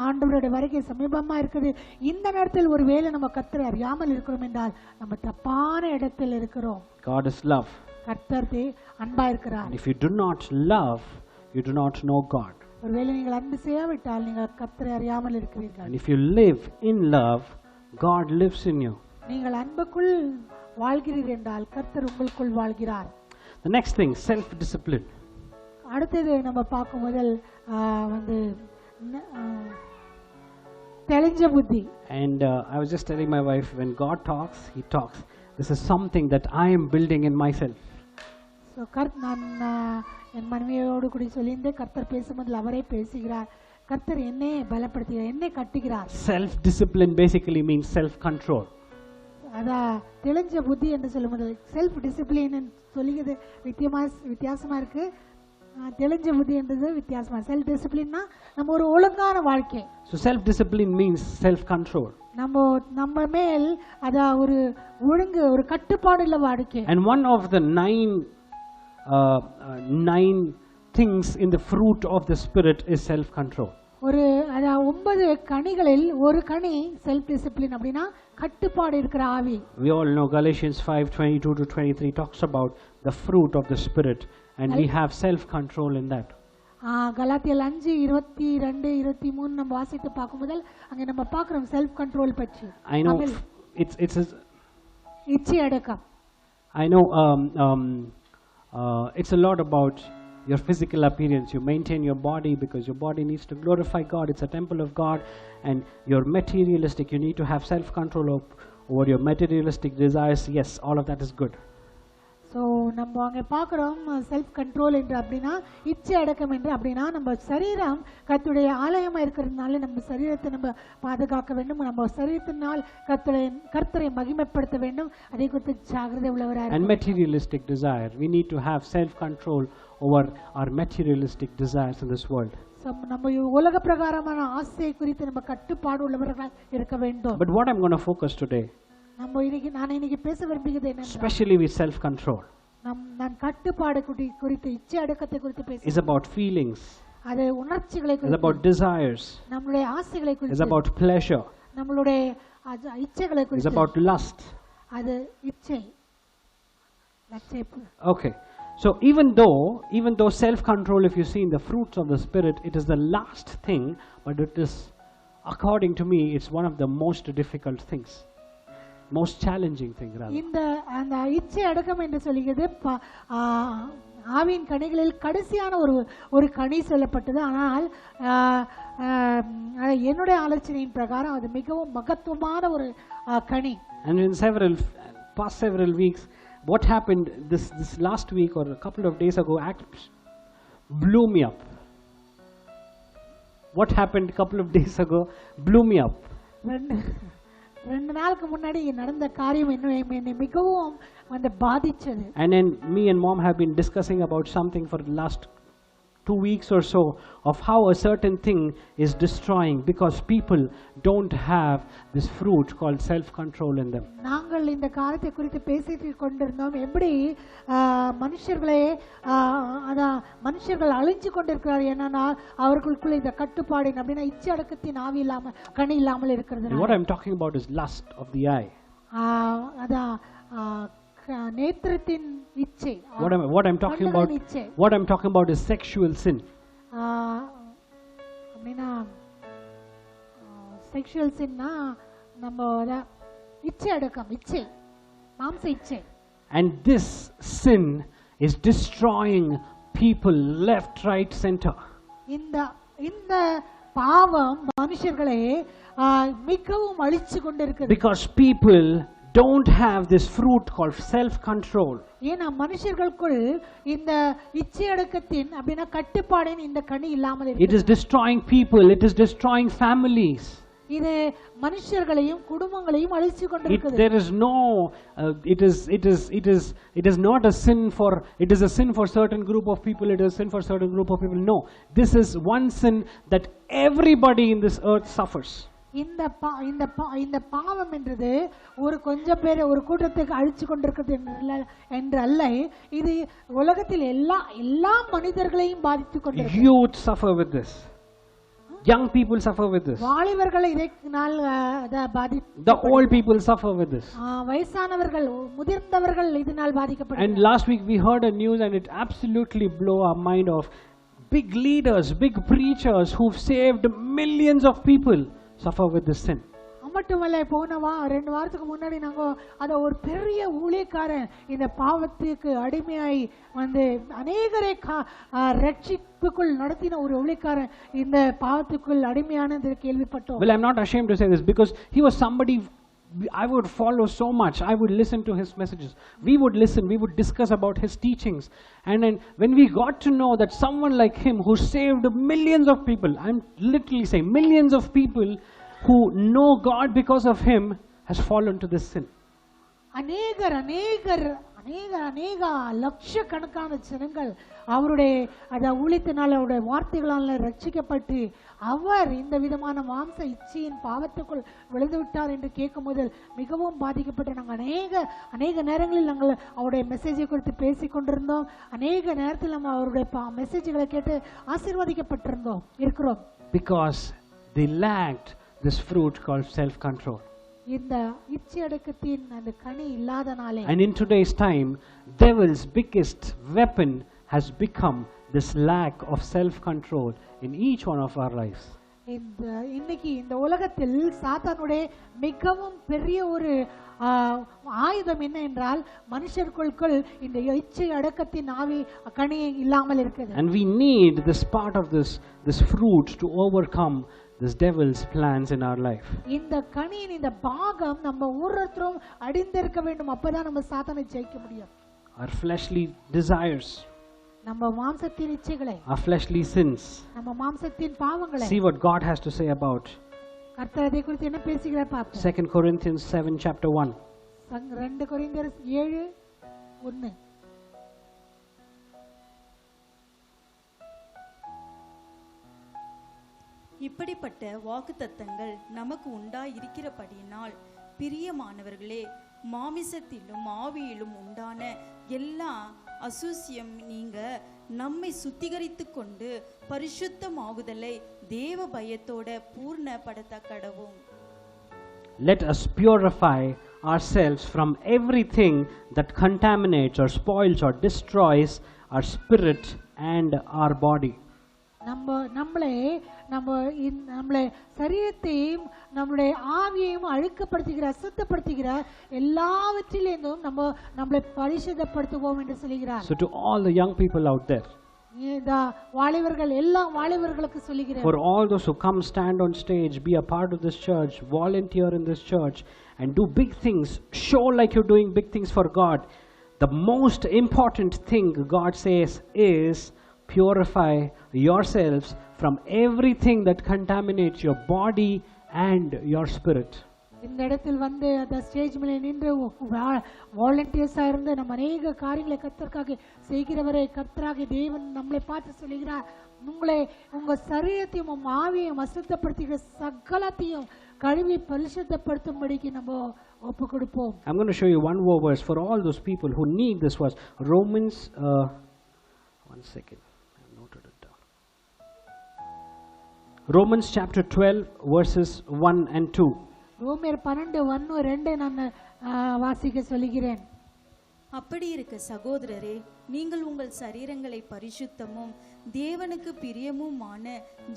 [SPEAKER 1] ஆண்டவருடைய வருகை சமீபமா இருக்குது. இந்த நேரத்தில் ஒருவேளை நம்ம கர்த்தரை அறியாமல் இருக்கிறோம் என்றால் நம்ம தப்பான இடத்தில் இருக்கிறோம்.
[SPEAKER 2] God is love.
[SPEAKER 1] கர்த்தர் அன்பா இருக்கிறார்.
[SPEAKER 2] If you do not love, you do not know God.
[SPEAKER 1] ஒருவேளை நீங்கள் அன்பு செய்யாவிட்டால் நீங்கள் கர்த்தரை அறியாமல் இருக்கிறீர்கள்.
[SPEAKER 2] And if you live in love, God lives in you.
[SPEAKER 1] நீங்கள் அன்புக்குள் வாழ்கிறீர்கள் என்றால் கர்த்தர் உங்களுக்குள் வாழ்கிறார்.
[SPEAKER 2] The next thing, self-discipline.
[SPEAKER 1] அடுத்தது நம்ம பார்க்கும் முதல் தெளிஞ்ச புத்தி.
[SPEAKER 2] And I was just telling my wife, when God talks, He talks. This is something that I am building in myself.
[SPEAKER 1] So நான் என் மனைவியோடு கூட சொல்லியிருந்தேன், கர்த்தர் பேசும்போது அவரே பேசுகிறார், கர்த்தர் என்னை பலப்படுத்துகிறார், என்னை கட்டுகிறார்.
[SPEAKER 2] Self-discipline basically means self-control.
[SPEAKER 1] அதான் தெளிஞ்ச புத்தி என்று சொல்லும்போது செல்ஃப் டிசிப்ளின் சொல்லிக்கிறது வித்தியாசமா இருக்கு. தெளிஞ்ச புத்தி என்றது வித்தியாசமா. செல்ஃப் டிசிப்ளின்னா நம்ம ஒரு ஒழுங்கான வாழ்க்கை.
[SPEAKER 2] So self-discipline means self-control.
[SPEAKER 1] நம்ம மேல் அத ஒரு ஒழுங்கு, ஒரு கட்டுப்பாடு உள்ள வாழ்க்கை.
[SPEAKER 2] And one of the nine things in the fruit of the Spirit is self-control.
[SPEAKER 1] ஒரு 9 கனிகளில் ஒரு கனி செல்ஃப் டிசிப்ளின் அப்படின்னா கட்டுப்பாடு இருக்கிற ஆவி.
[SPEAKER 2] We all know Galatians 5:22-23 talks about the fruit of the Spirit, and we have self-control in that.
[SPEAKER 1] கலாத்தியர் 5:22-23 நம்ம வாசித்து பார்க்கும்போது அங்க நம்ம பார்க்கிறோம் செல்ஃப் கண்ட்ரோல் பற்றி.
[SPEAKER 2] I know it's
[SPEAKER 1] இச்சை அடக்கம்.
[SPEAKER 2] I know it's a lot about your physical appearance. You maintain your body because your body needs to glorify God. It's a temple of God. And you're materialistic. You need to have self-control over your materialistic desires. Yes, all of that is good.
[SPEAKER 1] So நம்ம அங்கே பார்க்குறோம் self control என்று அப்படின்னா இச்சை அடக்கம் என்று அப்படின்னா நம்ம சரீரம் கர்த்தருடைய ஆலயமாக இருக்கிறதுனால நம்ம சரீரத்தை நம்ம பாதுகாக்க வேண்டும். நம்ம சரீரத்தினால் கர்த்தரை மகிமைப்படுத்த வேண்டும். அதை குறித்து ஜாகிரதை உள்ளவராக.
[SPEAKER 2] And materialistic desire. We need to have self-control over our materialistic desires in this world.
[SPEAKER 1] நம்ம உலக பிரகாரமான ஆசை குறித்து நம்ம கட்டுப்பாடு உள்ளவர்களாக இருக்க வேண்டும்.
[SPEAKER 2] But what I'm going to focus today,
[SPEAKER 1] நம்ம இன்னைக்கு பேச விரும்புகிறது என்ன,
[SPEAKER 2] especially with self-control,
[SPEAKER 1] நான் கட்டுப்பாடு குறித்து இச்சை அடக்கத்தை குறித்து பேசுகிறேன்.
[SPEAKER 2] is about feelings.
[SPEAKER 1] அது உணர்ச்சிகளை குறித்து,
[SPEAKER 2] is about desires.
[SPEAKER 1] நம்மளுடைய ஆசைகளை குறித்து,
[SPEAKER 2] is about pleasure.
[SPEAKER 1] நம்மளுடைய இச்சைகளை குறித்து,
[SPEAKER 2] is about lust.
[SPEAKER 1] அது இச்சை.
[SPEAKER 2] Okay. So even though self-control, if you see in the fruits of the Spirit, it is the last thing, but it is, according to me, it's one of the most difficult things, most challenging thing rather.
[SPEAKER 1] அந்த இச்சை அடக்கம் என்று சொல்கிறது ஆவியின் கனிகளில் கடைசியான ஒரு கனி சொல்லப்பட்டது. ஆனால் என்னுடைய ஆலோசனையின் பிரகாரம் அது மிகவும் மகத்துவமான ஒரு கனி.
[SPEAKER 2] And in past several weeks, what happened this last week or a couple of days ago blew me up. What happened a couple of days ago blew me up.
[SPEAKER 1] 2 நாளுக்கு முன்னாடி நடந்த காரியம் என்னை மிகவும் பாதிச்சது.
[SPEAKER 2] And then me and mom have been discussing about something for the last 2 weeks or so of how a certain thing is destroying because people don't have this fruit called self-control in them.
[SPEAKER 1] நாங்கள் இந்த காரியத்தை குறித்து பேசிட்டு கொண்டிருந்தோம். எப்படி மனுஷர்கள் அழிஞ்சு கொண்டிருக்கிறார் என்னன்னா அவர்களுக்குள்ள இந்த கட்டுப்பாடு அப்படின்னா இச்சை அடக்கத்தின் ஆவி இல்லாம கனி இல்லாமல் இருக்கிறது.
[SPEAKER 2] What I'm talking about is lust of the eye.
[SPEAKER 1] அதான் நேத்திரத்தின் இச்சை.
[SPEAKER 2] What I'm talking about?
[SPEAKER 1] கண்களின் இச்சை.
[SPEAKER 2] What I'm talking about is sexual sin.
[SPEAKER 1] அப்படின்னா செக்ஷுவல் சின்னா நம்ம இச்சை அடக்கம், இச்சை, மாம்ச இச்சை.
[SPEAKER 2] And this sin is destroying people left, right, center.
[SPEAKER 1] இந்த பாவம் மனுஷர்களை மிகவும் அழிச்சு கொண்டிருக்கிறது.
[SPEAKER 2] Because people don't have this fruit called self-control.
[SPEAKER 1] ஏன்னா மனுஷர்களுக்குள் இந்த இச்சை அடக்கத்தின் அப்படின்னா கட்டுப்பாடின் இந்த கனி இல்லாமல் இருக்கு.
[SPEAKER 2] It is destroying people. It is destroying families.
[SPEAKER 1] இது மனுஷர்களையும் குடும்பங்களையும் அழிச்சு கொண்டிருக்கிறது.
[SPEAKER 2] There is no it is not a sin for, it is a sin for certain group of people, it is a sin for certain group of people. No, this is one sin that everybody in this earth suffers.
[SPEAKER 1] இந்த பாவம் என்றது ஒரு கொஞ்சம் பேர் ஒரு கூட்டத்துக்கு அழிச்சு கொண்டிருக்கிறது என்று அல்ல, இது உலகத்தில் எல்லா மனிதர்களையும் பாதித்து கொண்டிருக்கிறது.
[SPEAKER 2] Youth suffer with this. Young people suffer with this.
[SPEAKER 1] வாலிபர்கள் இதனால்
[SPEAKER 2] The old people suffer with this.
[SPEAKER 1] வயசானவர்கள் முதிர்ந்தவர்கள் இதனால் பாதிக்கப்படுகிறார்கள்.
[SPEAKER 2] And last week we heard a news and it absolutely blew our mind of big leaders, big preachers who've saved millions of people suffer with this sin.
[SPEAKER 1] மட்டுமல்ல போன 2 வாரத்துக்கு முன்னாடி நாங்க அத ஒரு பெரிய ஊழியக்காரன் இந்த பாவத்துக்கு அடிமையாய் வந்து அநேகரை ரட்சிப்புக்குள் நடத்தின ஒரு ஊழியக்காரன் இந்த பாவத்துக்குள் அடிமையானது கேள்விப்பட்டோம்.
[SPEAKER 2] Well, I'm not ashamed to say this because he was somebody I would follow so much. I would listen to his messages. We would listen, we would discuss about his teachings. And then when we got to know that someone like him who saved millions of people, I'm literally saying millions of people who know God because of him, has fallen to this sin.
[SPEAKER 1] அநேக லட்சக்கணக்கான ஜனங்கள் அவருடைய ஊழியத்தினால அவருடைய வார்த்தைகளால் ரட்சிக்கப்பட்டு அவர் இந்த விதமான மாம்ச இச்சையின் பாவத்துக்குள் விழுந்து விட்டார் என்று கேட்கும் போது மிகவும் பாதிக்கப்பட்டு நாங்கள் அநேக நேரங்களில் நாங்கள் அவருடைய மெசேஜை குறித்து பேசி கொண்டிருந்தோம். அநேக நேரத்தில் நம்ம அவருடைய மெசேஜ்களை கேட்டு இருக்கிறோம்.
[SPEAKER 2] Because they lacked this fruit called self-control.
[SPEAKER 1] இந்த இச்சை அடக்கத்தின் அந்த கனி இல்லாதனாலே.
[SPEAKER 2] And in today's time, devil's biggest weapon has become this lack of self-control in each one of our lives.
[SPEAKER 1] இன்னைக்கு இந்த உலகத்தில் சாத்தானுடைய மிகவும் பெரிய ஒரு ஆயுதம் என்ன என்றால் மனுஷர்களுக்குள் இந்த இச்சை அடக்கத்தின் ஆவி கனி இல்லாமல் இருக்குது.
[SPEAKER 2] And we need this part of this fruit to overcome this devil's plans in our life.
[SPEAKER 1] இந்த கனியின் இந்த பாகம் நம்ம ஒவ்வொருத்தரும் அடிந்திருக்க வேண்டும், அப்பதான் நம்ம சாத்தானை ஜெயிக்க முடியும்.
[SPEAKER 2] Our fleshly desires,
[SPEAKER 1] நம்ம மாம்சத்தின் இச்சைகளை,
[SPEAKER 2] our fleshly sins.
[SPEAKER 1] நம்ம மாம்சத்தின் பாவங்களை.
[SPEAKER 2] See what God has to say about.
[SPEAKER 1] கர்த்தர் அதை குறித்து என்ன பேசுகிறார் பாப்போம்.
[SPEAKER 2] 2 Corinthians 7 chapter 1.
[SPEAKER 1] 2 கொரிந்தியர் 7:1.
[SPEAKER 3] இப்படிப்பட்ட வாக்குத்தத்தங்கள் நமக்கு உண்டாயிருக்கிறபடியினால் பிரியமானவர்களே, மாமிசத்திலும் ஆவியிலும் உண்டான எல்லா அசூசியம் நீங்க நம்மை சுத்திகரித்து கொண்டு பரிசுத்தமாகுதலை தேவ பயத்தோட பூர்ணப்படுத்த கடவும்.
[SPEAKER 2] Let us purify ourselves from everything that contaminates or spoils or destroys our spirit and our body.
[SPEAKER 1] நம்மளை சரீரத்தையும் நம்முடைய ஆவியையும் அழுக்கப்படுத்துகிற அசுத்தப்படுத்துகிற எல்லாவற்றிலிருந்தும் நம்மளை பரிசுத்தப்படுத்துவோம் என்று சொல்கிறார்.
[SPEAKER 2] So to all the young people out there,
[SPEAKER 1] வாலிபர்களுக்கு சொல்கிறேன்,
[SPEAKER 2] for all those who come stand on stage, be a part of this church, volunteer in this church and do big things, show like you're doing big things for God, the most important thing God says is purify yourselves from everything that contaminates your body and your spirit.
[SPEAKER 1] இந்த இடத்தில் வந்து அந்த stage மேலே நின்று வாலண்டியர்ஸா இருந்து நம்ம அநேக காரியங்களை கர்த்தருக்காக செய்கிறவரை கர்த்தராகிய தேவன் நம்மளை பார்த்து சொல்கிறார், உங்க சரீரத்தையும் உங்க ஆவியையும் அசுத்தப்படுத்துகிற சகலத்தையும் கழுவி பரிசுத்தப்படுத்தும்படிக்கு நம்ம ஒப்பு கொடுப்போம்.
[SPEAKER 2] I'm going to show you one more verse for all those people who need this verse. Romans one second. I noted it down. Romans chapter 12 verses 1 and 2.
[SPEAKER 1] ரோமர் 12:1-2 நான் வாசிக்க சொல்கிறேன்.
[SPEAKER 3] அப்படி இருக்க சகோதரரே, நீங்கள் உங்கள் சரீரங்களை பரிசுத்தமும் தேவனுக்கு பிரியமுமான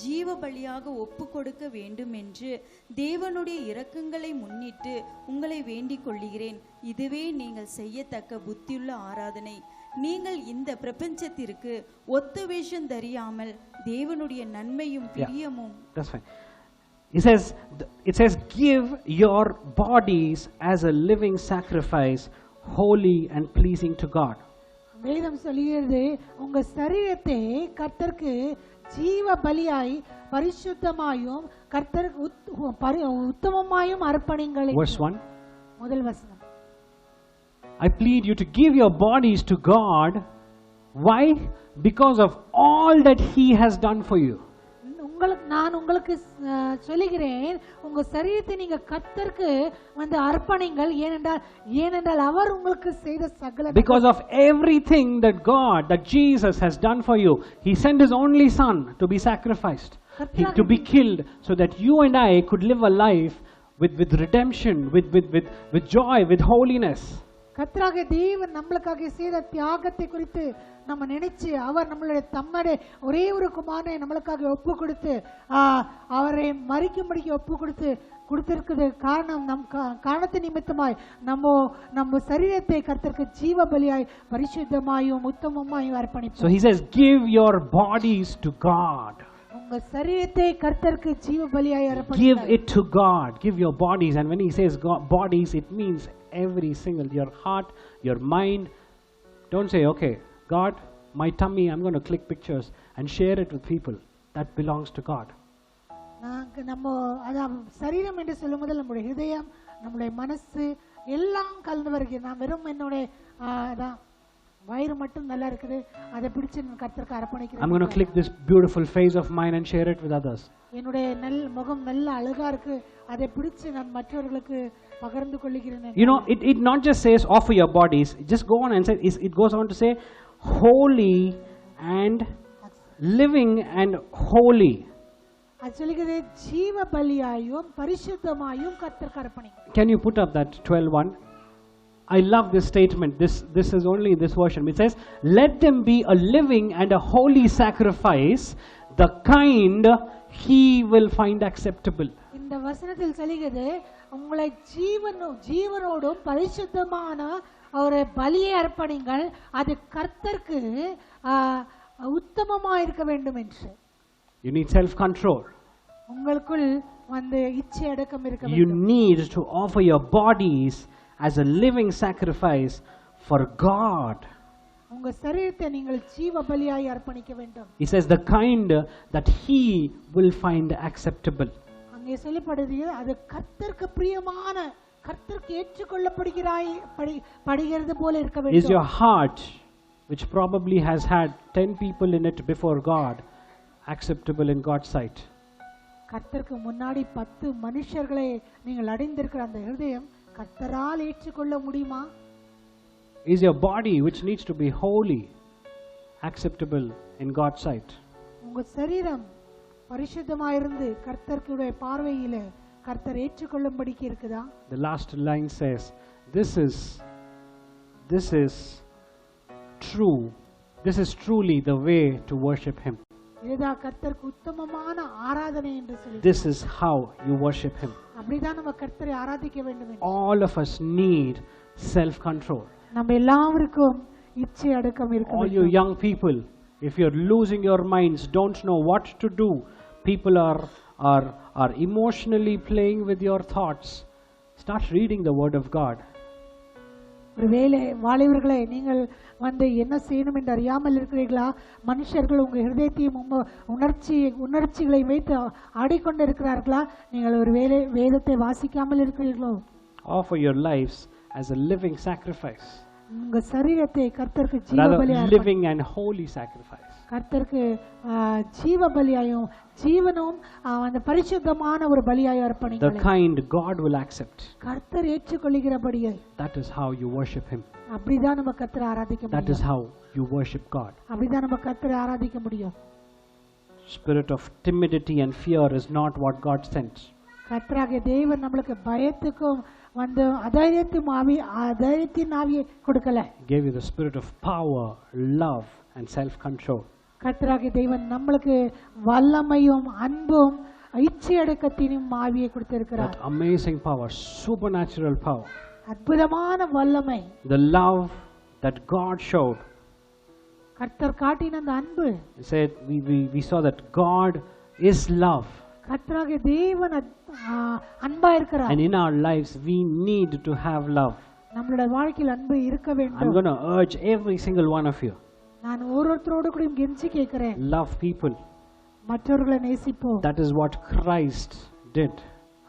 [SPEAKER 3] ஜீவ பலியாக ஒப்பு கொடுக்க வேண்டும் என்று தேவனுடைய இரக்கங்களை முன்னிட்டு உங்களை வேண்டிக் கொள்கிறேன். இதுவே நீங்கள் செய்யத்தக்க புத்தியுள்ள ஆராதனை. நீங்கள் இந்த பிரபஞ்சத்திற்கு ஒத்த வேஷம் தெரியாமல் தேவனுடைய நன்மையும் பிரியமும்.
[SPEAKER 2] That's fine. It says give your bodies as a living sacrifice, holy and pleasing to God.
[SPEAKER 1] வேதம் சொல்கிறது உங்க சரீரத்தை கர்த்தருக்கு ஜீவ பலியாய் பரிசுத்தமாயும் கர்த்தருக்கு உத்தமமாயும் அர்ப்பணிங்கள்.
[SPEAKER 2] Verse 1.
[SPEAKER 1] முதல் வசனம்.
[SPEAKER 2] I plead you to give your bodies to God. Why? Because of all that He has done for you.
[SPEAKER 1] நான் உங்களுக்கு சொல்லுகிறேன், உங்க சரீரத்தை நீங்க கர்த்தருக்கு வந்து அர்ப்பணிங்கள். ஏனென்றால் அவர் உங்களுக்கு செய்த சகல,
[SPEAKER 2] because of everything that Jesus has done for you, He sent His only Son to be sacrificed, to be killed, so that you and I could live a life with redemption, with joy, with holiness.
[SPEAKER 1] கர்த்தராகிய தேவன் நம்மளுக்காக செய்த தியாகத்தை குறித்து நம்ம நினைச்சு, அவர் நம்மளுடைய தம்முடைய ஒரே ஒரு குமாரனை நம்மளுக்காக ஒப்பு கொடுத்து அவரை மரிக்கும்படிக்கு ஒப்பு கொடுத்திருக்கிறது காரணம், நம் காரணத்தை நிமித்தமாய் நம்ம சரீரத்தை கர்த்தருக்கு ஜீவ பலியாய் பரிசுத்தமாயும் உத்தமமாயும் அர்ப்பணிப்போம்.
[SPEAKER 2] So He says, give your bodies to God.
[SPEAKER 1] உங்க சரீரத்தை கர்த்தருக்கு ஜீவ பலியாய் அர்ப்பணிங்க.
[SPEAKER 2] Give it to God. Give your bodies. And when He says bodies, it means every single, your heart, your mind. Don't say, okay, God, my tummy, I'm going to click pictures and share it with people. That belongs to God.
[SPEAKER 1] நம்ம அதான் சரீரம் என்று சொல்லும் போது நம்முடைய ஹிருதயம், நம்முடைய மனசு எல்லாம் கலந்து வருகிறது. நான் வெறும் என்னுடைய அதான் வயிறு மட்டும் நல்லா இருக்குது, அதை பிடிச்சு கர்த்தருக்கு அர்ப்பணிக்கிறேன்.
[SPEAKER 2] I'm going to click this beautiful face of mine and share it with others.
[SPEAKER 1] என்னுடைய முகம் நல்ல அழகா இருக்கு, அதை பிடிச்சு நான் மற்றவர்களுக்கு பகிர்ந்து கொள்கிறேன்.
[SPEAKER 2] You know, it not just says offer your bodies. Just go on and say, it goes on to say holy and living and holy.
[SPEAKER 1] அது சொல்லுகிறது ஜீவ பலியாயும் பரிசுத்தமாயும் கர்த்தருக்கு அர்ப்பணிக்கிறேன்.
[SPEAKER 2] Can you put up that 12:1? I love this statement. This is only in this version. It says, let them be a living and a holy sacrifice, the kind He will find acceptable.
[SPEAKER 1] இந்த வசனத்தில் சொல்லுகிறது உங்களை ஜீவனோடும் பரிசுத்தமான ஒரு பலியை அர்ப்பணிங்கள், அது கர்த்தருக்கு உத்தமமா இருக்க வேண்டும் என்று.
[SPEAKER 2] You need self-control.
[SPEAKER 1] உங்களுக்குள் வந்து இச்சை அடக்கம் இருக்க வேண்டும்.
[SPEAKER 2] You need to offer your bodies as a living sacrifice for God.
[SPEAKER 1] உங்க சரீரத்தை நீங்கள் ஜீவ பலியாய் அர்ப்பணிக்க வேண்டும்.
[SPEAKER 2] He says the kind that He will find acceptable.
[SPEAKER 1] அங்கே சொல்லப்படுது அது கர்த்தருக்கு பிரியமான, கர்த்தருக்கு ஏற்றுக்கொள்ளப்படுகிறது போல இருக்க வேண்டும்.
[SPEAKER 2] Is your heart, which probably has had 10 people in it before God, acceptable in God's sight?
[SPEAKER 1] கர்த்தருக்கு முன்னாடி 10 மனுஷர்களை நீங்கள் அடைந்திருக்கிற அந்த ஹிருதயம் கர்த்தரால் ஏற்றுக்கொள்ள முடியுமா?
[SPEAKER 2] Is your body, which needs to be holy, acceptable in God's sight?
[SPEAKER 1] உங்க சரீரம் பரிசுத்தமாயிருந்து கர்த்தருடைய பார்வையிலே கர்த்தர் ஏற்றுக்கொள்ளும்படிக்கு இருக்குதா?
[SPEAKER 2] The last line says, this is true. This is truly the way to worship Him.
[SPEAKER 1] இதுதான் கர்த்தருக்கு உத்தமமான ஆராதனை என்று சொல்லி.
[SPEAKER 2] This is how you worship Him.
[SPEAKER 1] அப்படிதான் நம்ம கர்த்தரை ஆராதிக்க வேண்டும்.
[SPEAKER 2] All of us need self-control.
[SPEAKER 1] நம்ம எல்லாருக்கும் இச்சை அடக்கம் இருக்க வேண்டும்.
[SPEAKER 2] All you young people, if you're losing your minds, don't know what to do, people are emotionally playing with your thoughts, start reading the Word of God.
[SPEAKER 1] ஒருவேளை வாலிபர்களே, நீங்கள் வந்து என்ன செய்யணும் என்று அறியாமல் இருக்கிறீர்களா? மனுஷர்கள் உங்கள் ஹிருதயத்தையும் உணர்ச்சிகளை வைத்து ஆடிக்கொண்டு இருக்கிறார்களா? நீங்கள் ஒருவேளை வேதத்தை வாசிக்காமல் இருக்கிறீர்களோ?
[SPEAKER 2] Offer your lives as a living sacrifice.
[SPEAKER 1] உங்க சரீரத்தை கர்த்தருக்கு ஜீவ பலியாய்,
[SPEAKER 2] living and holy sacrifice.
[SPEAKER 1] கர்த்தருக்கு ஜீவ பலியாயும் ஜீவனும் அந்த பரிசுத்தமான ஒரு பலியாய் அர்ப்பணிங்கள்.
[SPEAKER 2] The kind God will accept.
[SPEAKER 1] கர்த்தர் ஏற்றுக்கொள்கிறபடியே.
[SPEAKER 2] That is how you worship Him.
[SPEAKER 1] அப்படிதான் நம்ம கர்த்தரை ஆராதிக்க முடியும்.
[SPEAKER 2] That is how you worship God.
[SPEAKER 1] அப்படிதான் நம்ம கர்த்தரை ஆராதிக்க முடியும்.
[SPEAKER 2] Spirit of timidity and fear is not what God sent.
[SPEAKER 1] கர்த்தராகிய தேவன் நம்மளுக்கு பயத்துக்கும் வந்து அதைரியத்தின் ஆவியை கொடுக்கல.
[SPEAKER 2] He gave you the spirit of power, love and self-control.
[SPEAKER 1] கர்த்தராகிய தேவன் நம்மளுக்கு வல்லமையும் அன்பும் இச்சையடக்கத்தினும் ஆவியை கொடுத்திருக்கிறார்.
[SPEAKER 2] That amazing power, supernatural power.
[SPEAKER 1] அற்புதமான வல்லமை.
[SPEAKER 2] The love that God showed.
[SPEAKER 1] கர்த்தர் காட்டின அந்த அன்பு.
[SPEAKER 2] He said we saw that God is love.
[SPEAKER 1] கர்த்தராகிய தேவன் அன்பா இருக்கிறார்.
[SPEAKER 2] And in our lives we need to have love.
[SPEAKER 1] நம்மளுடைய வாழ்க்கையில் அன்பு இருக்க வேண்டும்.
[SPEAKER 2] I'm going to urge every single one of you.
[SPEAKER 1] நான் ஒவ்வொருத்தரோடு கூட கெஞ்சி கேட்கிறேன்.
[SPEAKER 2] Love people.
[SPEAKER 1] மற்றவர்களை நேசிப்போம்.
[SPEAKER 2] That is what Christ did.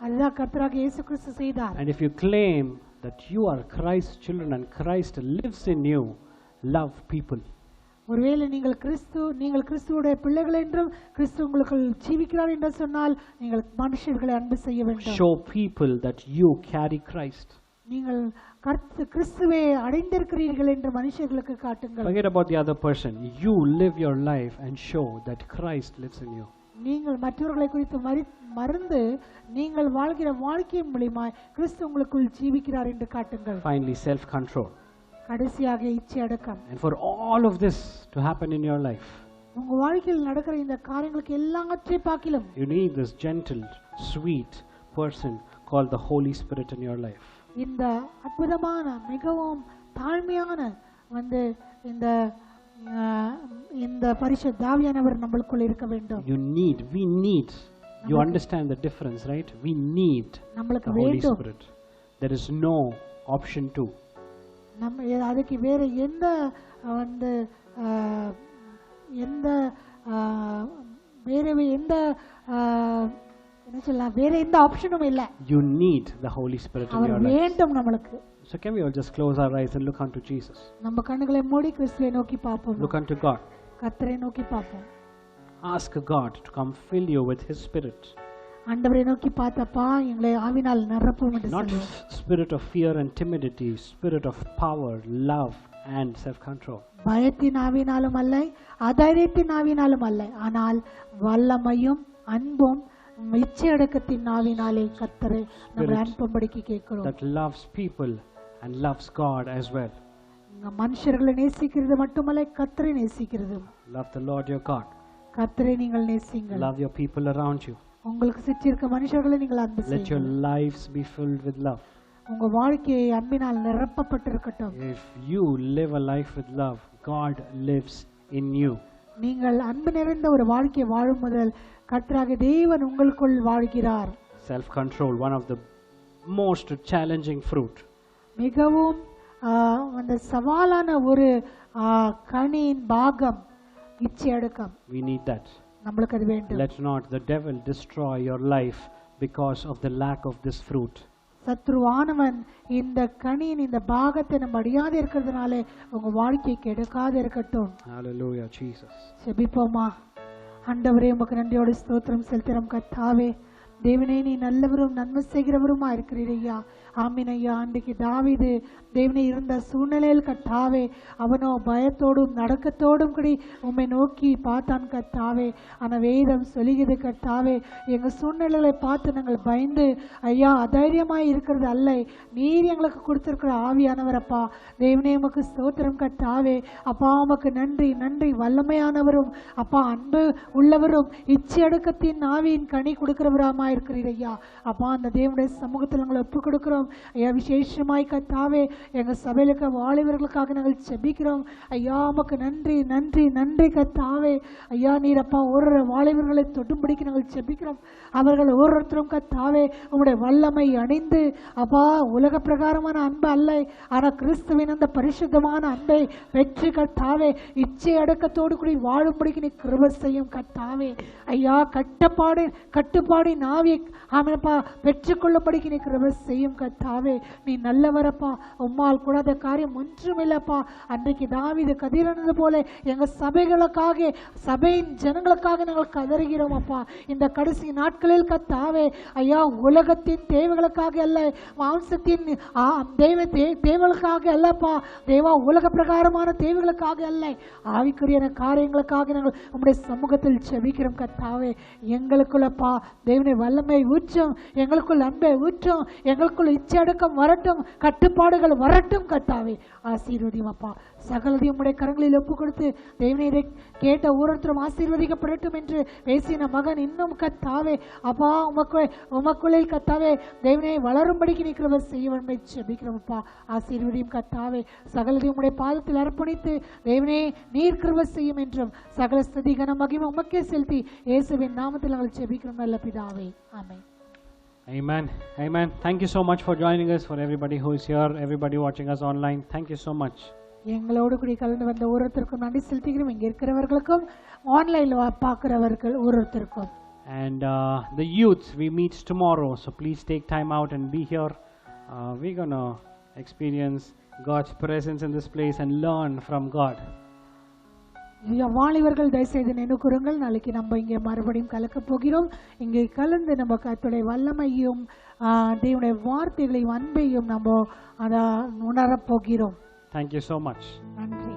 [SPEAKER 1] அதுதான் கர்த்தராகிய இயேசு கிறிஸ்து செய்தார்.
[SPEAKER 2] And if you claim that you are Christ's children and Christ lives in you, love people.
[SPEAKER 1] ஒருவேளை நீங்கள் கிறிஸ்துவுடைய பிள்ளைகள் என்றும் கிறிஸ்து உங்களுக்குள் ஜீவிக்கிறார் என்று சொன்னால் நீங்கள் மனுஷர்களை அன்பு செய்ய வேண்டும்.
[SPEAKER 2] Show people that you carry Christ.
[SPEAKER 1] நீங்கள் கிறிஸ்துவை அடைந்திருக்கிறீர்கள் என்று மனுஷர்களுக்கு காட்டுங்கள்.
[SPEAKER 2] Forget about the other person. You live your life and show that Christ lives in you.
[SPEAKER 1] நீங்கள் மற்றவர்களை குறித்து மறந்து நீங்கள் வாழ்கிற வாழ்க்கையின் மூலமாய் கிறிஸ்து உங்களுக்குள் ஜீவிக்கிறார் என்று காட்டுங்கள்.
[SPEAKER 2] Finally, self-control.
[SPEAKER 1] கடைசியாக இச்சை அடக்கம்.
[SPEAKER 2] And for all of this to happen in your life,
[SPEAKER 1] உங்க வாழ்க்கையில் நடக்கிற இந்த காரியங்களுக்கு எல்லாவற்றையும் பார்க்கிலும்
[SPEAKER 2] you need this gentle, sweet person called the Holy Spirit in your life.
[SPEAKER 1] இந்த அற்புதமான மிகவும் தாழ்மையான வந்து இந்த பரிசுத்த ஆவியானவர் நம்மளுக்குள்ள இருக்க வேண்டும்.
[SPEAKER 2] We need. You understand the difference, right? We need the Holy Spirit. There is no option 2.
[SPEAKER 1] அதுக்கு வேற எந்த வந்து வேற எந்த ஆப்ஷனும் இல்ல.
[SPEAKER 2] You need the Holy Spirit in your life.
[SPEAKER 1] வேண்டும் நமக்கு.
[SPEAKER 2] So can we all just close our eyes and look unto Jesus?
[SPEAKER 1] நம்ம கண்களை மூடி கிறிஸ்துவை நோக்கி பார்ப்போம்.
[SPEAKER 2] Look unto God.
[SPEAKER 1] கர்த்தரை நோக்கி பார்ப்போம்.
[SPEAKER 2] Ask God to come fill you with His Spirit.
[SPEAKER 1] ஆண்டவரை நோக்கி பார்த்தப்பா எங்களை ஆவினால் நிரப்பும் என்று
[SPEAKER 2] Not spirit of fear and timidity, spirit of power, love and self-control.
[SPEAKER 1] பயத்தின் ஆவினாலும் அல்ல, அதைரியத்தின் ஆவினாலும் அல்ல, ஆனால் வல்லமையும் அன்பும் இச்சையடக்கத்தின் ஆவினாலே கர்த்தரை நம்ம அன்பும்படிக்கு கேட்கிறோம்.
[SPEAKER 2] That loves people and loves God as well.
[SPEAKER 1] மனுஷர்களை நேசிக்கிறது மட்டுமல்ல, கர்த்தரை நேசிக்கிறது.
[SPEAKER 2] Love the Lord your God.
[SPEAKER 1] கர்த்தரை நீங்கள் நேசிங்கள்.
[SPEAKER 2] Love your people around you.
[SPEAKER 1] உங்களுக்கு சுற்றி இருக்க மனுஷர்களை நீங்கள் அன்பு செய்யுங்கள்.
[SPEAKER 2] Let your lives be filled with love.
[SPEAKER 1] உங்க வாழ்க்கையை அன்பினால் நிரப்பப்பட்டிருக்கட்டும்.
[SPEAKER 2] If you live a life with love, God lives in you.
[SPEAKER 1] நீங்கள் அன்பு நிறைந்த ஒரு வாழ்க்கை வாழும் முதல் கர்த்தராகிய தேவன் உங்களுக்குள் வாழ்கிறார்.
[SPEAKER 2] Self-control, one of the most challenging fruit.
[SPEAKER 1] மிகவும் அந்த சவாலான ஒரு கனியின் பாகம் இச்சை அடக்கம்.
[SPEAKER 2] We need that.
[SPEAKER 1] நம்மளுக்கு அது வேண்டும்.
[SPEAKER 2] Let not the devil destroy your life because of the lack of this fruit.
[SPEAKER 1] சத்ருவானவன் இந்த கனியின் இந்த பாகத்தை நம்ம அடியாத இருக்கிறதுனாலே உங்க வாழ்க்கை கெடுக்காத இருக்கட்டும்.
[SPEAKER 2] Hallelujah, Jesus.
[SPEAKER 1] செபிப்போமா. ஆண்டவரே உமக்கு நன்றியோடு ஸ்தோத்திரம் செலுத்துகிறோம் கர்த்தாவே. தேவனே நீ நல்லவரும் நன்மை செய்கிறவருமா இருக்கிறீர் ஐயா. ஆமீன் ஐயா. அன்றைக்கு தாவீது தேவனே இருந்த சூழ்நிலையில் கர்த்தாவே அவனோ பயத்தோடும் நடக்கத்தோடும் கூடி உம்மை நோக்கி பார்த்தான் கர்த்தாவே. ஆனால் வேதம் சொல்லுகிறது கர்த்தாவே எங்கள் சூழ்நிலைகளை பார்த்து நாங்கள் பயந்து ஐயா அதைரியமாய் இருக்கிறது அல்ல, நீர் எங்களுக்கு கொடுத்திருக்கிற ஆவியானவரப்பா. தேவனே உமக்கு ஸ்தோத்திரம் கர்த்தாவே. அப்பா உமக்கு நன்றி நன்றி. வல்லமையானவரும் அப்பா அன்பு உள்ளவரும் இச்சையடக்கத்தின் ஆவியின் கனி கொடுக்கிறவராமா இருக்கிறீர் ஐயா. அப்பா அந்த தேவனுடைய சமூகத்தில் நாங்கள் ஒப்பு கொடுக்கிறோம் ஐயா. விசேஷமாய் கர்த்தாவே எங்கள் சபையிலுக்கு வாலிபர்களுக்காக நாங்கள் செபிக்கிறோம் ஐயா. உமக்கு நன்றி நன்றி நன்றி கர்த்தாவே. ஐயா நீர் அப்பா ஒரு வாலிபர்களை தொடும்படிக்கு நாங்கள் செபிக்கிறோம். அவர்கள் ஒவ்வொருத்தரும் கர்த்தாவே உங்களுடைய வல்லமை அணிந்து அப்பா உலக பிரகாரமான அன்பு அல்ல, ஆனால் கிறிஸ்துவின் அந்த பரிசுத்தமான அன்பை பெற்று கர்த்தாவே இச்சை அடக்கத்தோடு கூடி வாழும்படிக்கு நீ கிருபை செய்யும் கர்த்தாவே. ஐயா கட்டுப்பாடு ஆவியை ஆமனப்பா பெற்றுக்கொள்ளும்படிக்கு நீ கிருபை செய்யும் கர்த்தாவே. நீ நல்லவரப்பா. உம்மால் கூடாத காரியம் ஒன்றுமில்லப்பா. அன்றைக்கு தாவீது கதறினது போல எங்க சபைகளுக்காக சபையின் ஜனங்களுக்காக நாங்கள் கதறுகிறோம் அப்பா. இந்த கடைசி நாட்களில் கர்த்தாவே ஐயா உலகத்தின் தேவைகளுக்காக அல்ல, மாம்சத்தின் தேவைகளுக்காக அல்லப்பா தேவா, உலக பிரகாரமான தேவைகளுக்காக அல்ல, ஆவிக்குரிய காரியங்களுக்காக நாங்கள் உம்முடைய சமூகத்தில் செபிக்கிறோம் கர்த்தாவே. எங்களுக்குள்ளப்பா தேவனை வல்லமை ஊற்றும், எங்களுக்குள் அன்பை ஊற்றும், எங்களுக்குள் இச்சடக்கம் வரட்டும், கட்டுப்பாடுகள் வரட்டும் கர்த்தாவே. ஆசீர்வதியும் அப்பா. சகலதையும் உம்முடைய கரங்களில் ஒப்பு கொடுத்து தேவனே இதை கேட்ட ஒவ்வொருத்தரும் ஆசீர்வதிக்கப்படட்டும் என்று பேசின மகன் இன்னும் கர்த்தாவே அப்பா உமக்குள்ளே கர்த்தாவே தேவனே வளரும்படிக்கு நீ கிருபை செய்ய வேண்டும் ஜெபிக்கிறோம் அப்பா. ஆசீர்வதியும் கர்த்தாவே. சகலதையும் உம்முடைய பாதத்தில் அர்ப்பணித்து தேவனே நீர் கிருபை செய்யும் என்றும் சகல ஸ்துதி கன மகிமை உமக்கே செலுத்தி இயேசுவின் நாமத்தில் நாங்கள் ஜெபிக்கிறோம் நல்ல பிதாவே. ஆமென்.
[SPEAKER 2] Amen. Amen. Thank you so much for joining us, for everybody who is here, everybody watching us online. Thank you so much.
[SPEAKER 1] எங்களோடு கூடி கலந்து வந்த ஒவ்வொருத்தருக்கும் நன்றி செலுத்துகிறோம். இங்கே இருக்கிறவர்களுக்கும் ஆன்லைன்ல பார்க்கிறவர்கள் ஒவ்வொருத்தருக்கும்.
[SPEAKER 2] And the youths, we meet tomorrow, so please take time out and be here. We're going to experience God's presence in this place and learn from God.
[SPEAKER 1] வாலிபர்கள் தயவுசெய்து நினைவு கூறுங்கள். நாளைக்கு நம்ம இங்கே மறுபடியும் கலக்க போகிறோம். இங்கே கலந்து நம்ம கர்த்தருடைய வல்லமையும் தேவனுடைய வார்த்தைகளையும் அன்பையும் நம்ம அதை உணரப் போகிறோம்.
[SPEAKER 2] Thank you so much.
[SPEAKER 1] நன்றி.